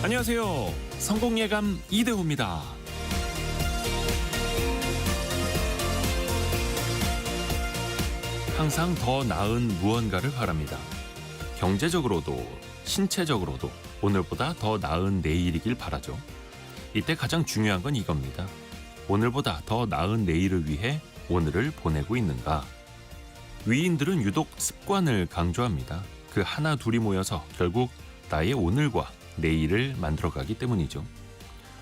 안녕하세요. 성공예감 이대호입니다. 항상 더 나은 무언가를 바랍니다. 경제적으로도 신체적으로도 오늘보다 더 나은 내일이길 바라죠. 이때 가장 중요한 건 이겁니다. 오늘보다 더 나은 내일을 위해 오늘을 보내고 있는가? 위인들은 유독 습관을 강조합니다. 그 하나 둘이 모여서 결국 나의 오늘과 내일을 만들어가기 때문이죠.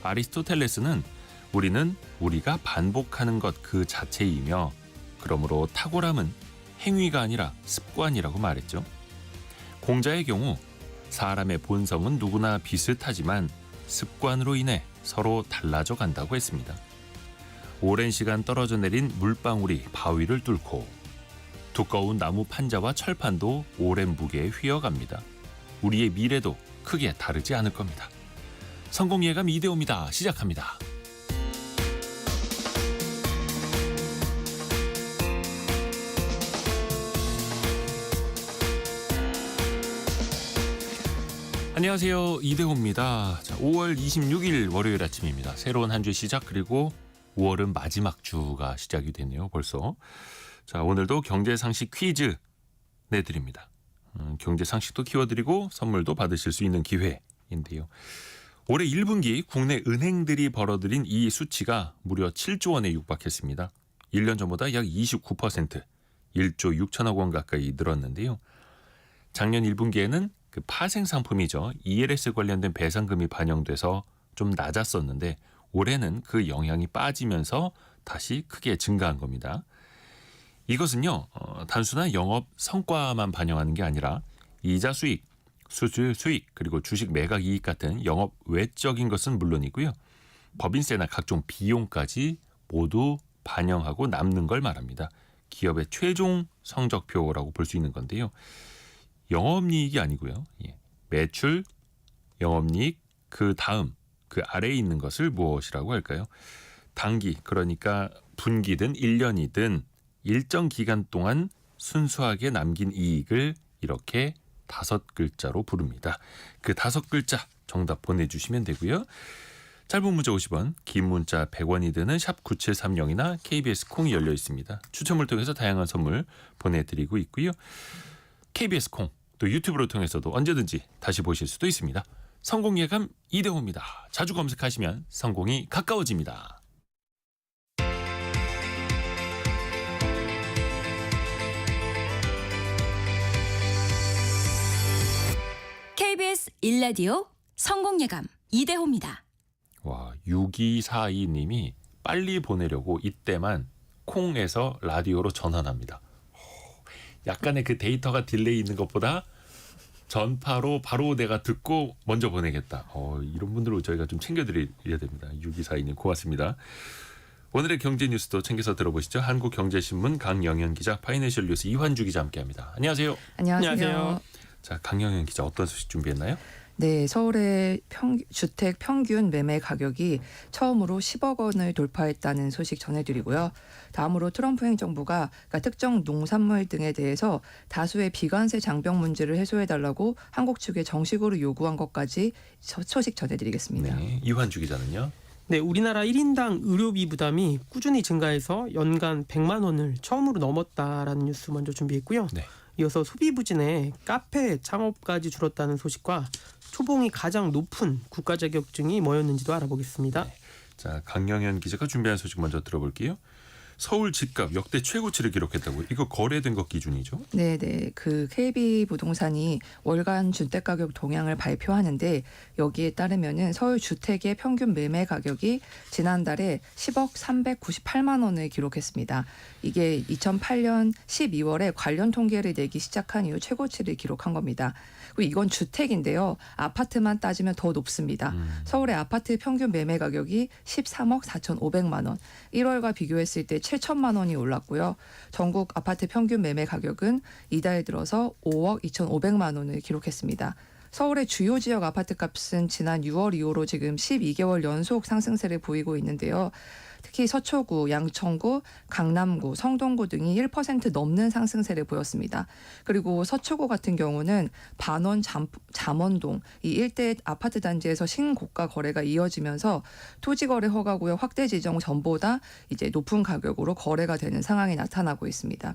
아리스토텔레스는 우리는 우리가 반복하는 것 그 자체이며 그러므로 탁월함은 행위가 아니라 습관이라고 말했죠. 공자의 경우 사람의 본성은 누구나 비슷하지만 습관으로 인해 서로 달라져 간다고 했습니다. 오랜 시간 떨어져 내린 물방울이 바위를 뚫고 두꺼운 나무 판자와 철판도 오랜 무게에 휘어갑니다. 우리의 미래도 크게 다르지 않을 겁니다. 성공예감 이대호입니다. 시작합니다. 안녕하세요. 이대호입니다. 자, 5월 26일 월요일 아침입니다. 새로운 한 주 시작 그리고 5월은 마지막 주가 시작이 되네요. 벌써. 자, 오늘도 경제상식 퀴즈 내드립니다. 경제상식도 키워드리고 선물도 받으실 수 있는 기회인데요. 올해 1분기 국내 은행들이 벌어들인 이 수치가 무려 7조 원에 육박했습니다. 1년 전보다 약 29%, 1조 6천억 원 가까이 늘었는데요. 작년 1분기에는 그 파생 상품이죠. ELS 관련된 배상금이 반영돼서 좀 낮았었는데 올해는 그 영향이 빠지면서 다시 크게 증가한 겁니다. 이것은요, 단순한 영업 성과만 반영하는 게 아니라 이자 수익, 수수료 수익, 그리고 주식 매각 이익 같은 영업 외적인 것은 물론이고요. 법인세나 각종 비용까지 모두 반영하고 남는 걸 말합니다. 기업의 최종 성적표라고 볼 수 있는 건데요. 영업이익이 아니고요. 매출, 영업이익, 그 다음, 그 아래에 있는 것을 무엇이라고 할까요? 단기, 그러니까 분기든 1년이든 일정 기간 동안 순수하게 남긴 이익을 이렇게 5글자로 부릅니다. 그 5글자 정답 보내주시면 되고요. 짧은 문자 50원, 긴 문자 100원이 드는 샵 9730이나 KBS 콩이 열려 있습니다. 추첨을 통해서 다양한 선물 보내드리고 있고요. KBS 콩, 또 유튜브를 통해서도 언제든지 다시 보실 수도 있습니다. 성공예감 이대호입니다. 자주 검색하시면 성공이 가까워집니다. KBS 1라디오 성공예감 이대호입니다. 와, 6242님이 빨리 보내려고 이때만 콩에서 라디오로 전환합니다. 약간의 그 데이터가 딜레이 있는 것보다 전파로 바로 내가 듣고 먼저 보내겠다. 이런 분들을 저희가 좀 챙겨드려야 됩니다. 6242님 고맙습니다. 오늘의 경제 뉴스도 챙겨서 들어보시죠. 한국경제신문 강영현 기자, 파이낸셜 뉴스 이환주 기자 함께합니다. 안녕하세요. 안녕하세요. 자, 강영현 기자 어떤 소식 준비했나요? 네, 서울의 주택 평균 매매 가격이 처음으로 10억 원을 돌파했다는 소식 전해드리고요. 다음으로 트럼프 행정부가 특정 농산물 등에 대해서 다수의 비관세 장벽 문제를 해소해달라고 한국 측에 정식으로 요구한 것까지 소식 전해드리겠습니다. 네, 이환주 기자는요? 네, 우리나라 1인당 의료비 부담이 꾸준히 증가해서 연간 100만 원을 처음으로 넘었다라는 뉴스 먼저 준비했고요. 네. 이어서 소비 부진에 카페 창업까지 줄었다는 소식과 초봉이 가장 높은 국가 자격증이 뭐였는지도 알아보겠습니다. 네. 자, 강영현 기자가 준비한 소식 먼저 들어볼게요. 서울 집값 역대 최고치를 기록했다고요. 이거 거래된 것 기준이죠? 네. 그 KB 부동산이 월간 주택 가격 동향을 발표하는데 여기에 따르면은 서울 주택의 평균 매매 가격이 지난달에 10억 398만 원을 기록했습니다. 이게 2008년 12월에 관련 통계를 내기 시작한 이후 최고치를 기록한 겁니다. 그리고 이건 주택인데요. 아파트만 따지면 더 높습니다. 서울의 아파트 평균 매매 가격이 13억 4,500만 원. 1월과 비교했을 때 7천만 원이 올랐고요. 전국 아파트 평균 매매 가격은 이달 들어서 5억 2,500만 원을 기록했습니다. 서울의 주요 지역 아파트 값은 지난 6월 이후로 지금 12개월 연속 상승세를 보이고 있는데요. 특히 서초구, 양천구, 강남구, 성동구 등이 1% 넘는 상승세를 보였습니다. 그리고 서초구 같은 경우는 반원, 잠원동 이 일대 아파트 단지에서 신고가 거래가 이어지면서 토지거래 허가구역 확대 지정 전보다 이제 높은 가격으로 거래가 되는 상황이 나타나고 있습니다.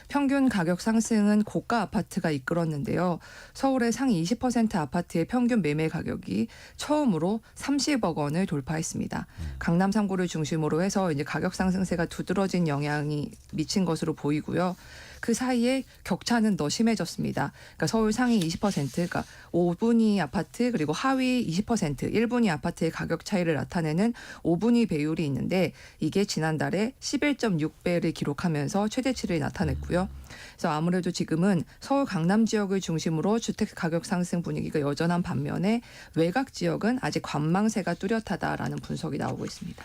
평균 가격 상승은 고가 아파트가 이끌었는데요. 서울의 상위 20% 아파트의 평균 매매 가격이 처음으로 30억 원을 돌파했습니다. 강남 3구를 중심으로 해서 이제 가격 상승세가 두드러진 영향이 미친 것으로 보이고요. 그 사이에 격차는 더 심해졌습니다. 그러니까 서울 상위 20%, 그러니까 5분위 아파트 그리고 하위 20%, 1분위 아파트의 가격 차이를 나타내는 5분위 배율이 있는데 이게 지난달에 11.6배를 기록하면서 최대치를 나타냈고요. 그래서 아무래도 지금은 서울 강남 지역을 중심으로 주택 가격 상승 분위기가 여전한 반면에 외곽 지역은 아직 관망세가 뚜렷하다라는 분석이 나오고 있습니다.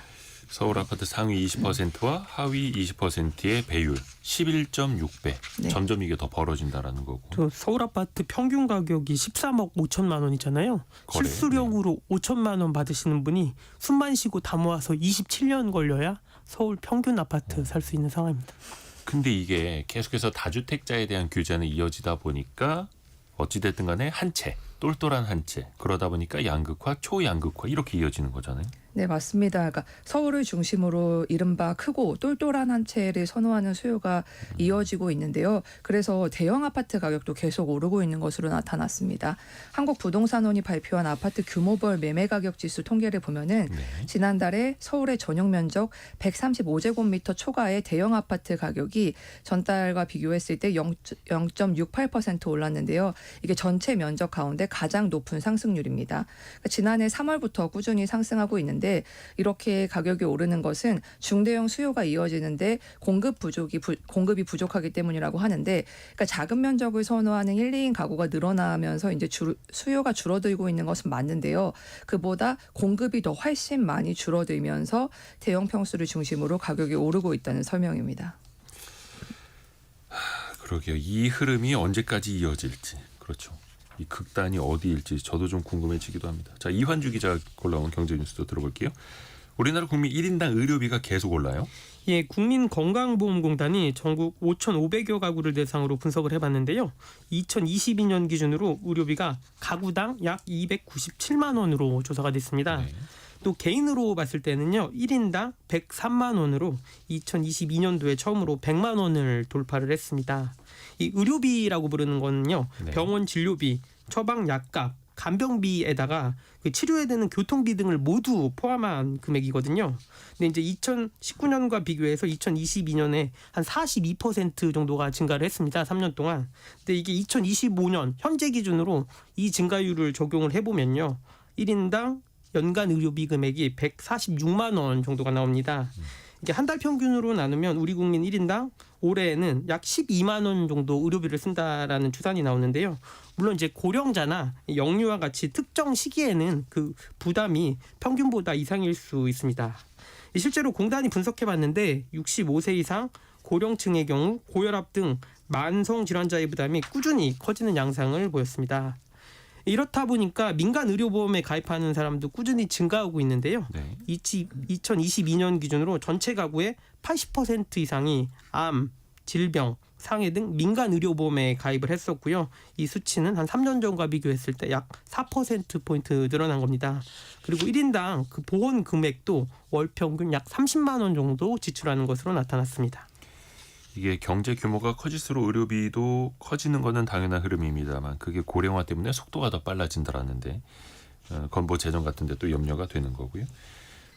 서울 아파트 상위 20%와 하위 20%의 배율 11.6배. 네. 점점 이게 더 벌어진다라는 거고. 저 서울 아파트 평균 가격이 13억 5천만 원이잖아요. 거래, 실수령으로 5천만 원 받으시는 분이 숨만 쉬고 다 모아서 27년 걸려야 서울 평균 아파트 살 수 있는 상황입니다. 근데 이게 계속해서 다주택자에 대한 규제는 이어지다 보니까 어찌됐든 간에 한 채, 똘똘한 한 채. 그러다 보니까 양극화, 초양극화 이렇게 이어지는 거잖아요. 네, 맞습니다. 그러니까 서울을 중심으로 이른바 크고 똘똘한 한 채를 선호하는 수요가 이어지고 있는데요. 그래서 대형 아파트 가격도 계속 오르고 있는 것으로 나타났습니다. 한국부동산원이 발표한 아파트 규모별 매매 가격 지수 통계를 보면은 지난달에 서울의 전용 면적 135제곱미터 초과의 대형 아파트 가격이 전달과 비교했을 때 0.68% 올랐는데요. 이게 전체 면적 가운데 가장 높은 상승률입니다. 그러니까 지난해 3월부터 꾸준히 상승하고 있는데 이렇게 가격이 오르는 것은 중대형 수요가 이어지는데 공급이 부족하기 때문이라고 하는데, 그러니까 작은 면적을 선호하는 1, 2인 가구가 늘어나면서 이제 수요가 줄어들고 있는 것은 맞는데요. 그보다 공급이 더 훨씬 많이 줄어들면서 대형 평수를 중심으로 가격이 오르고 있다는 설명입니다. 그러게요. 이 흐름이 언제까지 이어질지. 그렇죠. 이 극단이 어디일지 저도 좀 궁금해지기도 합니다. 자, 이환주 기자 골라온 경제 뉴스도 들어볼게요. 우리나라 국민 1인당 의료비가 계속 올라요? 예, 국민건강보험공단이 전국 5,500여 가구를 대상으로 분석을 해봤는데요. 2022년 기준으로 의료비가 가구당 약 297만 원으로 조사가 됐습니다. 네. 또 개인으로 봤을 때는요. 1인당 103만 원으로 2022년도에 처음으로 100만 원을 돌파를 했습니다. 이 의료비라고 부르는 거는요. 네. 병원 진료비, 처방 약값, 간병비에다가 그 치료에 드는 교통비 등을 모두 포함한 금액이거든요. 근데 이제 2019년과 비교해서 2022년에 한 42% 정도가 증가를 했습니다. 3년 동안. 근데 이게 2025년 현재 기준으로 이 증가율을 적용을 해보면요. 1인당 연간 의료비 금액이 146만 원 정도가 나옵니다. 이게 한 달 평균으로 나누면 우리 국민 1인당 올해에는 약 12만 원 정도 의료비를 쓴다라는 추산이 나오는데요. 물론 이제 고령자나 영유아 같이 특정 시기에는 그 부담이 평균보다 이상일 수 있습니다. 실제로 공단이 분석해봤는데 65세 이상 고령층의 경우 고혈압 등 만성 질환자의 부담이 꾸준히 커지는 양상을 보였습니다. 이렇다 보니까 민간 의료보험에 가입하는 사람도 꾸준히 증가하고 있는데요. 네. 2022년 기준으로 전체 가구의 80% 이상이 암, 질병, 상해 등 민간 의료보험에 가입을 했었고요. 이 수치는 한 3년 전과 비교했을 때 약 4%포인트 늘어난 겁니다. 그리고 1인당 그 보험 금액도 월 평균 약 30만 원 정도 지출하는 것으로 나타났습니다. 이게 경제 규모가 커질수록 의료비도 커지는 것은 당연한 흐름입니다만 그게 고령화 때문에 속도가 더 빨라진다라는데 건보 재정 같은 데 또 염려가 되는 거고요.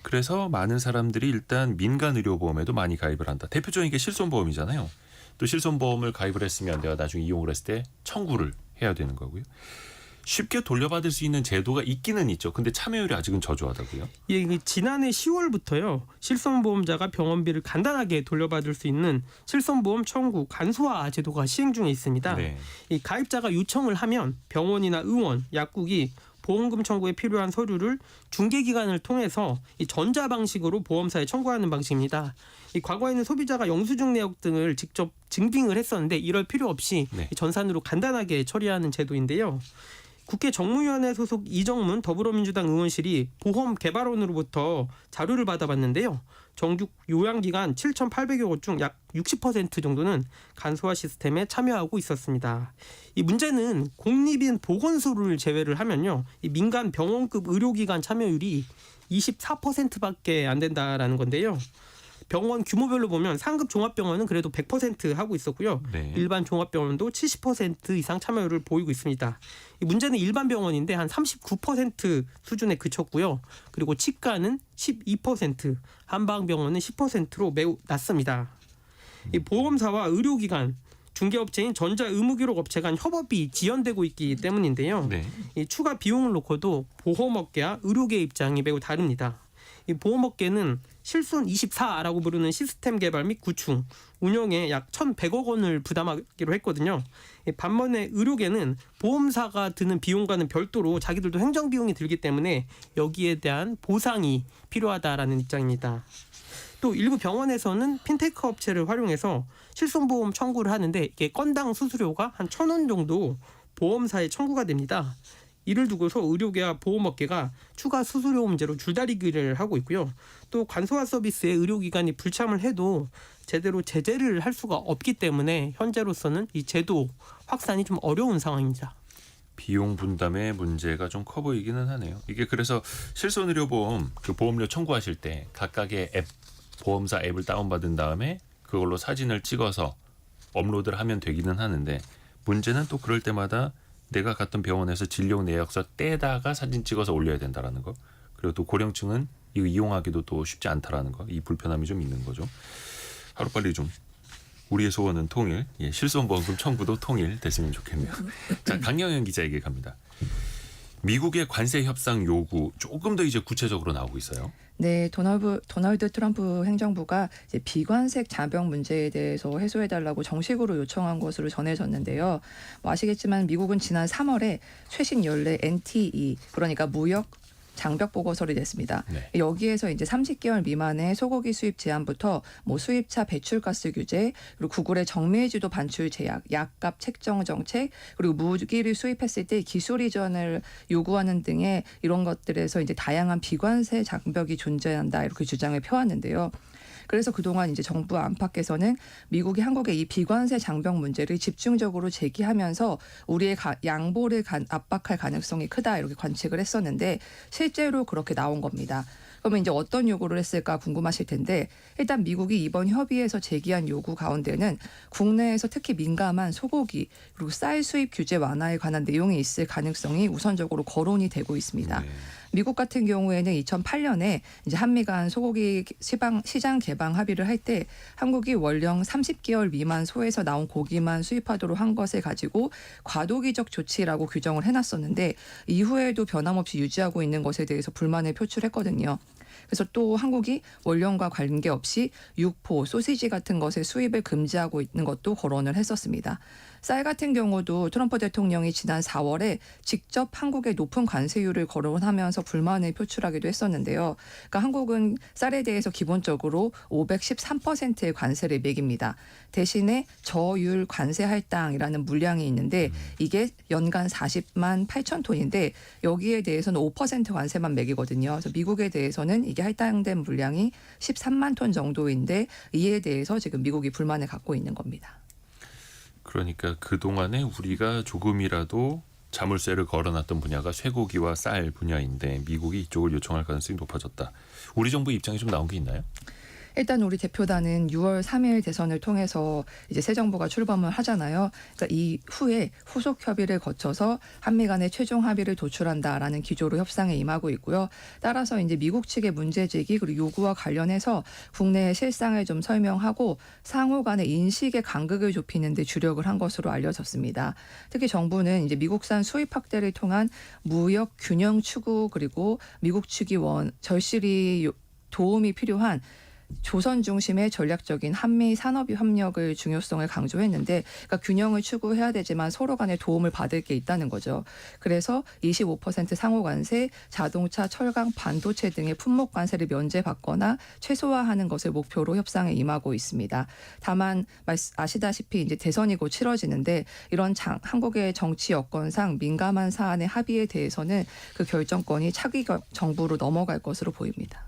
그래서 많은 사람들이 일단 민간 의료보험에도 많이 가입을 한다. 대표적인 게 실손보험이잖아요. 또 실손보험을 가입을 했으면 내가 나중에 이용을 했을 때 청구를 해야 되는 거고요. 쉽게 돌려받을 수 있는 제도가 있기는 있죠. 근데 참여율이 아직은 저조하다고요. 예, 지난해 10월부터요. 실손보험자가 병원비를 간단하게 돌려받을 수 있는 실손보험 청구 간소화 제도가 시행 중에 있습니다. 네. 이 가입자가 요청을 하면 병원이나 의원, 약국이 보험금 청구에 필요한 서류를 중개기관을 통해서 이 전자 방식으로 보험사에 청구하는 방식입니다. 이 과거에는 소비자가 영수증 내역 등을 직접 증빙을 했었는데 이럴 필요 없이 네. 전산으로 간단하게 처리하는 제도인데요. 국회 정무위원회 소속 이정문 더불어민주당 의원실이 보험개발원으로부터 자료를 받아봤는데요. 정규 요양기관 7,800여 곳 중 약 60% 정도는 간소화 시스템에 참여하고 있었습니다. 이 문제는 공립인 보건소를 제외를 하면요, 이 민간 병원급 의료기관 참여율이 24%밖에 안 된다라는 건데요. 병원 규모별로 보면 상급 종합병원은 그래도 100% 하고 있었고요. 네. 일반 종합병원도 70% 이상 참여율을 보이고 있습니다. 이 문제는 일반 병원인데 한 39% 수준에 그쳤고요. 그리고 치과는 12%, 한방병원은 10%로 매우 낮습니다. 이 보험사와 의료기관, 중개업체인 전자의무기록업체 간 협업이 지연되고 있기 때문인데요. 네. 이 추가 비용을 놓고도 보험업계와 의료계 입장이 매우 다릅니다. 이 보험업계는 실손 24라고 부르는 시스템 개발 및 구축, 운영에 약 1,100억 원을 부담하기로 했거든요. 반면에 의료계는 보험사가 드는 비용과는 별도로 자기들도 행정비용이 들기 때문에 여기에 대한 보상이 필요하다라는 입장입니다. 또 일부 병원에서는 핀테크 업체를 활용해서 실손보험 청구를 하는데 이게 건당 수수료가 한 1,000원 정도 보험사에 청구가 됩니다. 이를 두고서 의료계와 보험업계가 추가 수수료 문제로 줄다리기를 하고 있고요. 또 간소화 서비스에 의료기관이 불참을 해도 제대로 제재를 할 수가 없기 때문에 현재로서는 이 제도 확산이 좀 어려운 상황입니다. 비용 분담의 문제가 좀 커 보이기는 하네요. 이게 그래서 실손의료보험 그 보험료 청구하실 때 각각의 앱, 보험사 앱을 다운받은 다음에 그걸로 사진을 찍어서 업로드를 하면 되기는 하는데, 문제는 또 그럴 때마다 내가 갔던 병원에서 진료 내역서 떼다가 사진 찍어서 올려야 된다라는 거. 그리고 또 고령층은 이거 이용하기도 또 쉽지 않다라는 거. 이 불편함이 좀 있는 거죠. 하루빨리 좀 우리의 소원은 통일, 실손보험금 청구도 통일됐으면 좋겠네요. 자, 강영현 기자에게 갑니다. 미국의 관세 협상 요구 조금 더 이제 구체적으로 나오고 있어요. 네, 도널드 트럼프 행정부가 이제 비관세 자병 문제에 대해서 해소해달라고 정식으로 요청한 것으로 전해졌는데요. 뭐 아시겠지만 미국은 지난 3월에 최신 연례 NTE, 그러니까 무역 장벽 보고서를 냈습니다. 네. 여기에서 이제 30개월 미만의 소고기 수입 제한부터 뭐 수입차 배출가스 규제, 그리고 구글의 정밀지도 반출 제약, 약값 책정 정책, 그리고 무기를 수입했을 때 기술 이전을 요구하는 등의 이런 것들에서 이제 다양한 비관세 장벽이 존재한다, 이렇게 주장을 펴왔는데요. 그래서 그동안 이제 정부 안팎에서는 미국이 한국의 이 비관세 장벽 문제를 집중적으로 제기하면서 우리의 양보를 압박할 가능성이 크다, 이렇게 관측을 했었는데 실제로 그렇게 나온 겁니다. 그러면 이제 어떤 요구를 했을까 궁금하실 텐데, 일단 미국이 이번 협의에서 제기한 요구 가운데는 국내에서 특히 민감한 소고기 그리고 쌀 수입 규제 완화에 관한 내용이 있을 가능성이 우선적으로 거론이 되고 있습니다. 네. 미국 같은 경우에는 2008년에 이제 한미 간 소고기 시장 개방 합의를 할 때 한국이 원령 30개월 미만 소에서 나온 고기만 수입하도록 한 것을 가지고 과도기적 조치라고 규정을 해놨었는데, 이후에도 변함없이 유지하고 있는 것에 대해서 불만을 표출했거든요. 그래서 또 한국이 원령과 관계없이 육포, 소시지 같은 것의 수입을 금지하고 있는 것도 거론을 했었습니다. 쌀 같은 경우도 트럼프 대통령이 지난 4월에 직접 한국의 높은 관세율을 거론하면서 불만을 표출하기도 했었는데요. 그러니까 한국은 쌀에 대해서 기본적으로 513%의 관세를 매깁니다. 대신에 저율 관세 할당이라는 물량이 있는데 이게 연간 40만 8천 톤인데 여기에 대해서는 5% 관세만 매기거든요. 그래서 미국에 대해서는 이게 할당된 물량이 13만 톤 정도인데 이에 대해서 지금 미국이 불만을 갖고 있는 겁니다. 그러니까 그동안에 우리가 조금이라도 자물쇠를 걸어놨던 분야가 쇠고기와 쌀 분야인데 미국이 이쪽을 요청할 가능성이 높아졌다. 우리 정부 입장이 좀 나온 게 있나요? 일단 우리 대표단은 6월 3일 대선을 통해서 이제 새 정부가 출범을 하잖아요. 그러니까 이후에 후속 협의를 거쳐서 한미 간의 최종 합의를 도출한다라는 기조로 협상에 임하고 있고요. 따라서 이제 미국 측의 문제 제기 그리고 요구와 관련해서 국내의 실상을 좀 설명하고 상호 간의 인식의 간극을 좁히는 데 주력을 한 것으로 알려졌습니다. 특히 정부는 이제 미국산 수입 확대를 통한 무역 균형 추구 그리고 미국 측이 절실히 도움이 필요한 조선 중심의 전략적인 한미 산업이 협력을 중요성을 강조했는데 그러니까 균형을 추구해야 되지만 서로 간에 도움을 받을 게 있다는 거죠. 그래서 25% 상호 관세, 자동차, 철강, 반도체 등의 품목 관세를 면제받거나 최소화하는 것을 목표로 협상에 임하고 있습니다. 다만 아시다시피 이제 대선이 곧 치러지는데 이런 한국의 정치 여건상 민감한 사안의 합의에 대해서는 그 결정권이 차기 정부로 넘어갈 것으로 보입니다.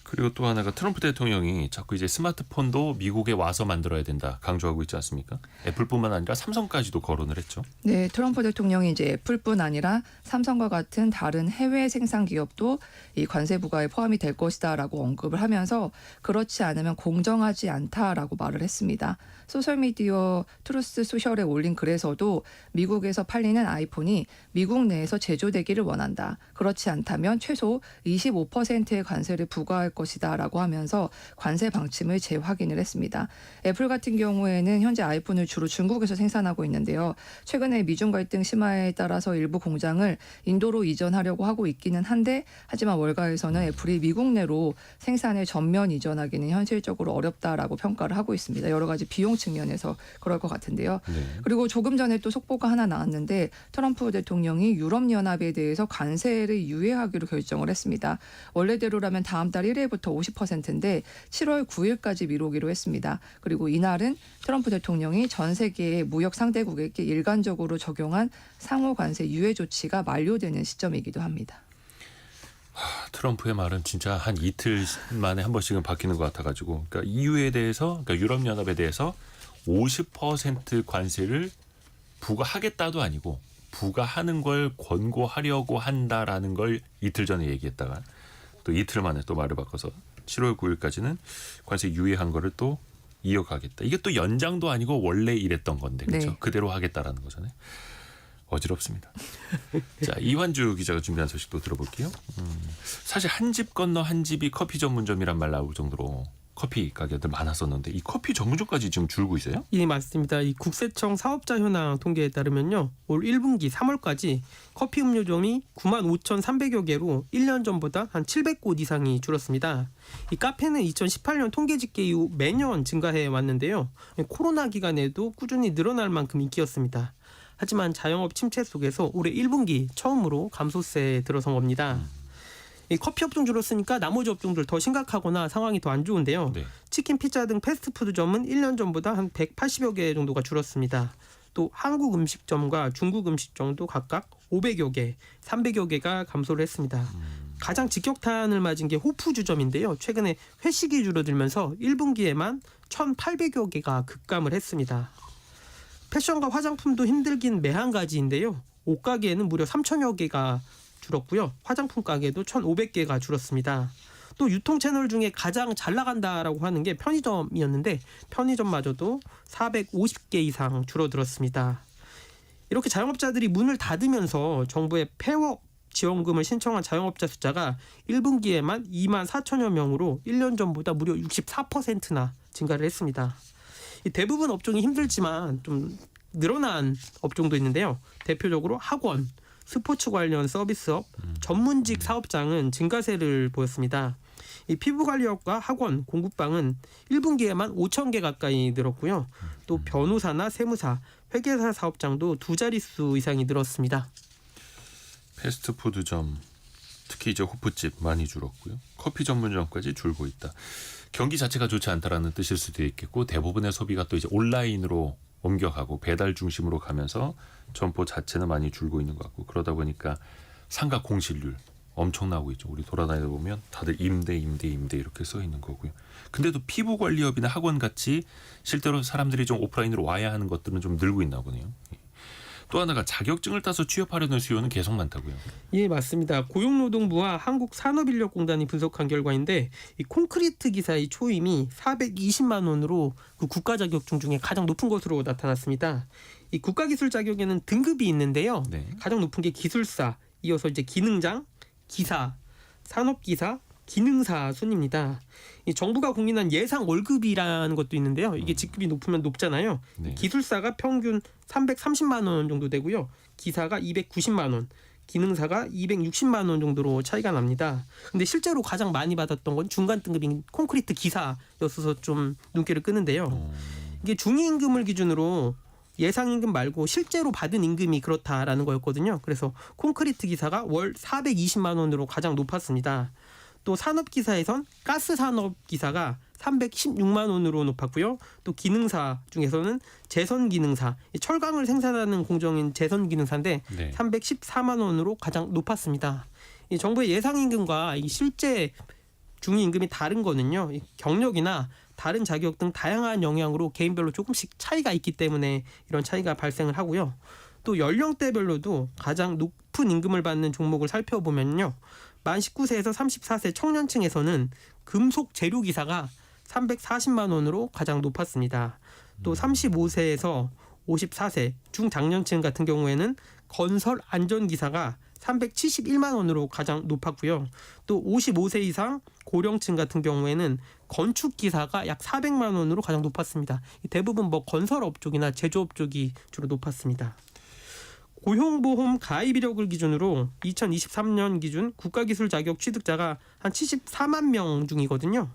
그리고 또 하나가 트럼프 대통령이 자꾸 이제 스마트폰도 미국에 와서 만들어야 된다 강조하고 있지 않습니까? 애플뿐만 아니라 삼성까지도 거론을 했죠. 네, 트럼프 대통령이 이제 애플뿐 아니라 삼성과 같은 다른 해외 생산 기업도 이 관세 부과에 포함이 될 것이다라고 언급을 하면서 그렇지 않으면 공정하지 않다라고 말을 했습니다. 소셜미디어 트루스 소셜에 올린 글에서도 미국에서 팔리는 아이폰이 미국 내에서 제조되기를 원한다. 그렇지 않다면 최소 25%의 관세를 부과할 것이다라고 하면서 관세 방침을 재확인을 했습니다. 애플 같은 경우에는 현재 아이폰을 주로 중국에서 생산하고 있는데요. 최근에 미중 갈등 심화에 따라서 일부 공장을 인도로 이전하려고 하고 있기는 한데 하지만 월가에서는 애플이 미국 내로 생산을 전면 이전하기는 현실적으로 어렵다라고 평가를 하고 있습니다. 여러 가지 비용 측면에서 그럴 것 같은데요. 네. 그리고 조금 전에 또 속보가 하나 나왔는데 트럼프 대통령이 유럽연합에 대해서 관세를 유예하기로 결정을 했습니다. 원래대로라면 다음 달 1일부터 50%인데 7월 9일까지 미루기로 했습니다. 그리고 이날은 트럼프 대통령이 전 세계의 무역 상대국에게 일관적으로 적용한 상호 관세 유예 조치가 만료되는 시점이기도 합니다. 트럼프의 말은 진짜 한 이틀 만에 한 번씩은 바뀌는 것 같아가지고, 그러니까 EU에 대해서, 그러니까 유럽연합에 대해서 50% 관세를 부과하겠다도 아니고 부과하는 걸 권고하려고 한다라는 걸 이틀 전에 얘기했다가 또 이틀 만에 또 말을 바꿔서 7월 9일까지는 관세 유예한 거를 또 이어가겠다. 이게 또 연장도 아니고 원래 이랬던 건데 그렇죠? 네. 그대로 하겠다라는 거잖아요. 어지럽습니다. 자, 이완주 기자가 준비한 소식도 들어볼게요. 사실 한 집 건너 한 집이 커피 전문점이란 말 나올 정도로 커피 가게들 많았었는데 이 커피 전문점까지 지금 줄고 있어요? 예, 맞습니다. 이 국세청 사업자 현황 통계에 따르면요. 올 1분기 3월까지 커피 음료점이 95,300여 개로 1년 전보다 한 700곳 이상이 줄었습니다. 이 카페는 2018년 통계 집계 이후 매년 증가해 왔는데요. 코로나 기간에도 꾸준히 늘어날 만큼 인기였습니다. 하지만 자영업 침체 속에서 올해 1분기 처음으로 감소세에 들어선 겁니다. 이 커피 업종 줄었으니까 나머지 업종들 더 심각하거나 상황이 더 안 좋은데요. 네. 치킨, 피자 등 패스트푸드점은 1년 전보다 한 180여 개 정도가 줄었습니다. 또 한국 음식점과 중국 음식점도 각각 500여 개, 300여 개가 감소를 했습니다. 가장 직격탄을 맞은 게 호프주점인데요. 최근에 회식이 줄어들면서 1분기에만 1,800여 개가 급감을 했습니다. 패션과 화장품도 힘들긴 매한가지인데요. 옷가게에는 무려 3,000여 개가 줄었고요. 화장품 가게도 1,500개가 줄었습니다. 또 유통 채널 중에 가장 잘 나간다라고 하는 게 편의점이었는데 편의점마저도 450개 이상 줄어들었습니다. 이렇게 자영업자들이 문을 닫으면서 정부의 폐업 지원금을 신청한 자영업자 숫자가 1분기에만 2만 4천여 명으로 1년 전보다 무려 64%나 증가를 했습니다. 대부분 업종이 힘들지만 좀 늘어난 업종도 있는데요. 대표적으로 학원, 스포츠 관련 서비스업, 전문직 사업장은 증가세를 보였습니다. 이 피부관리업과 학원, 공급방은 1분기에만 5천 개 가까이 늘었고요. 또 변호사나 세무사, 회계사 사업장도 두 자릿수 이상이 늘었습니다. 패스트푸드점, 특히 이제 호프집 많이 줄었고요. 커피 전문점까지 줄고 있다. 경기 자체가 좋지 않다라는 뜻일 수도 있겠고 대부분의 소비가 또 이제 온라인으로 옮겨가고 배달 중심으로 가면서 점포 자체는 많이 줄고 있는 것 같고 그러다 보니까 상가 공실률 엄청나고 있죠. 우리 돌아다니다 보면 다들 임대 이렇게 써 있는 거고요. 근데도 피부관리업이나 학원 같이 실제로 사람들이 좀 오프라인으로 와야 하는 것들은 좀 늘고 있나 보네요. 또 하나가 자격증을 따서 취업하려는 수요는 계속 많다고요. 예, 맞습니다. 고용노동부와 한국산업인력공단이 분석한 결과인데 이 콘크리트 기사의 초임이 420만 원으로 그 국가 자격증 중에 가장 높은 것으로 나타났습니다. 이 국가기술 자격에는 등급이 있는데요. 네. 가장 높은 게 기술사, 이어서 이제 기능장, 기사, 산업기사, 기능사 순입니다. 이 정부가 공인한 예상 월급이라는 것도 있는데요. 이게 직급이 높으면 높잖아요. 네. 기술사가 평균 330만 원 정도 되고요. 기사가 290만 원, 기능사가 260만 원 정도로 차이가 납니다. 근데 실제로 가장 많이 받았던 건 중간 등급인 콘크리트 기사였어서 좀 눈길을 끄는데요. 이게 중위임금을 기준으로 예상임금 말고 실제로 받은 임금이 그렇다라는 거였거든요. 그래서 콘크리트 기사가 월 420만 원으로 가장 높았습니다. 또 산업기사에선 가스산업기사가 316만 원으로 높았고요. 또 기능사 중에서는 제선기능사, 철강을 생산하는 공정인 제선기능사인데 네. 314만 원으로 가장 높았습니다. 이 정부의 예상임금과 이 실제 중위임금이 다른 거는요. 이 경력이나 다른 자격 등 다양한 영향으로 개인별로 조금씩 차이가 있기 때문에 이런 차이가 발생을 하고요. 또 연령대별로도 가장 높은 임금을 받는 종목을 살펴보면요. 만 19세에서 34세 청년층에서는 금속 재료기사가 340만 원으로 가장 높았습니다. 또 35세에서 54세 중장년층 같은 경우에는 건설 안전기사가 371만 원으로 가장 높았고요. 또 55세 이상 고령층 같은 경우에는 건축기사가 약 400만 원으로 가장 높았습니다. 대부분 뭐 건설업 쪽이나 제조업 쪽이 주로 높았습니다. 고용보험 가입 이력을 기준으로 2023년 기준 국가기술 자격 취득자가 한 74만 명 중이거든요.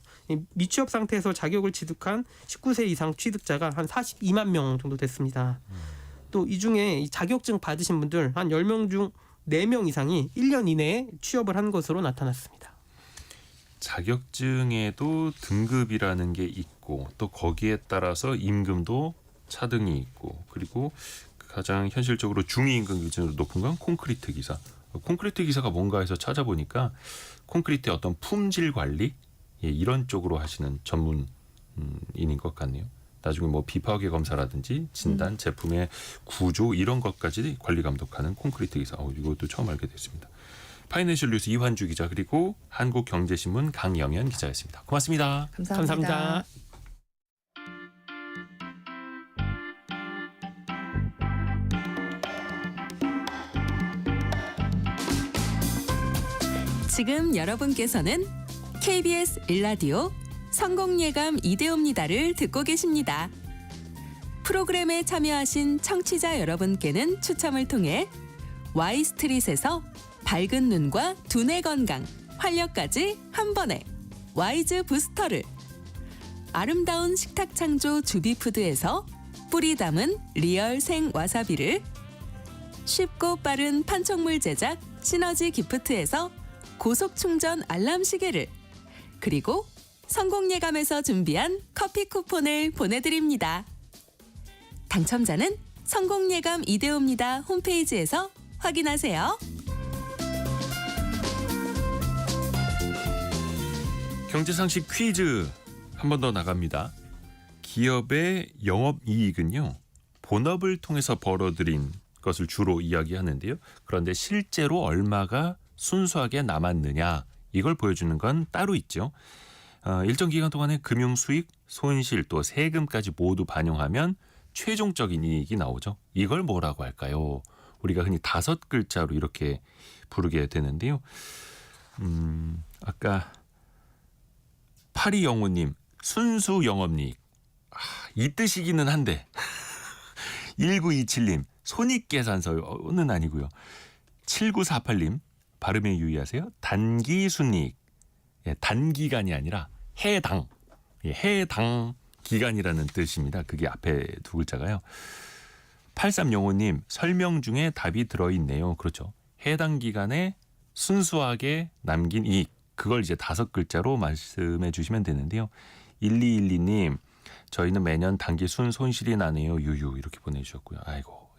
미취업 상태에서 자격을 취득한 19세 이상 취득자가 한 42만 명 정도 됐습니다. 또 이 중에 자격증 받으신 분들 한 10명 중 4명 이상이 1년 이내에 취업을 한 것으로 나타났습니다. 자격증에도 등급이라는 게 있고 또 거기에 따라서 임금도 차등이 있고 그리고 가장 현실적으로 중위임금 기준으로 높은 건 콘크리트 기사. 콘크리트 기사가 뭔가 해서 찾아보니까 콘크리트의 어떤 품질 관리 이런 쪽으로 하시는 전문인인 것 같네요. 나중에 뭐 비파괴 검사라든지 진단, 제품의 구조 이런 것까지 관리 감독하는 콘크리트 기사. 이것도 처음 알게 됐습니다. 파이낸셜 뉴스 이환주 기자 그리고 한국경제신문 강영현 기자였습니다. 고맙습니다. 감사합니다. 지금 여러분께서는 KBS 일라디오 성공예감 이대호입니다를 듣고 계십니다. 프로그램에 참여하신 청취자 여러분께는 추첨을 통해 Y스트릿에서 밝은 눈과 두뇌 건강, 활력까지 한 번에 와이즈 부스터를, 아름다운 식탁 창조 주비푸드에서 뿌리 담은 리얼 생 와사비를, 쉽고 빠른 판촉물 제작 시너지 기프트에서 고속 충전 알람 시계를, 그리고 성공예감에서 준비한 커피 쿠폰을 보내드립니다. 당첨자는 성공예감 이대호입니다 홈페이지에서 확인하세요. 경제상식 퀴즈 한 번 더 나갑니다. 기업의 영업이익은요. 본업을 통해서 벌어들인 것을 주로 이야기하는데요. 그런데 실제로 얼마가 순수하게 남았느냐 이걸 보여주는 건 따로 있죠. 일정 기간 동안의 금융 수익, 손실 또 세금까지 모두 반영하면 최종적인 이익이 나오죠. 이걸 뭐라고 할까요? 우리가 흔히 5글자로 이렇게 부르게 되는데요. 아까 8205님 순수 영업이익. 이 뜻이기는 한데 1927님 손익계산서는 아니고요. 7948님 발음에 유의하세요. 단기순이익. 단기간이 아니라 해당. 해당 기간이라는 뜻입니다. 그게 앞에 2글자가요. 8305님 설명 중에 답이 들어있네요. 그렇죠. 해당 기간에 순수하게 남긴 이익. 그걸 이제 5글자로 말씀해 주시면 되는데요. 1212님 저희는 매년 단기 순손실이 나네요. 유유 이렇게 보내주셨고요. 아이고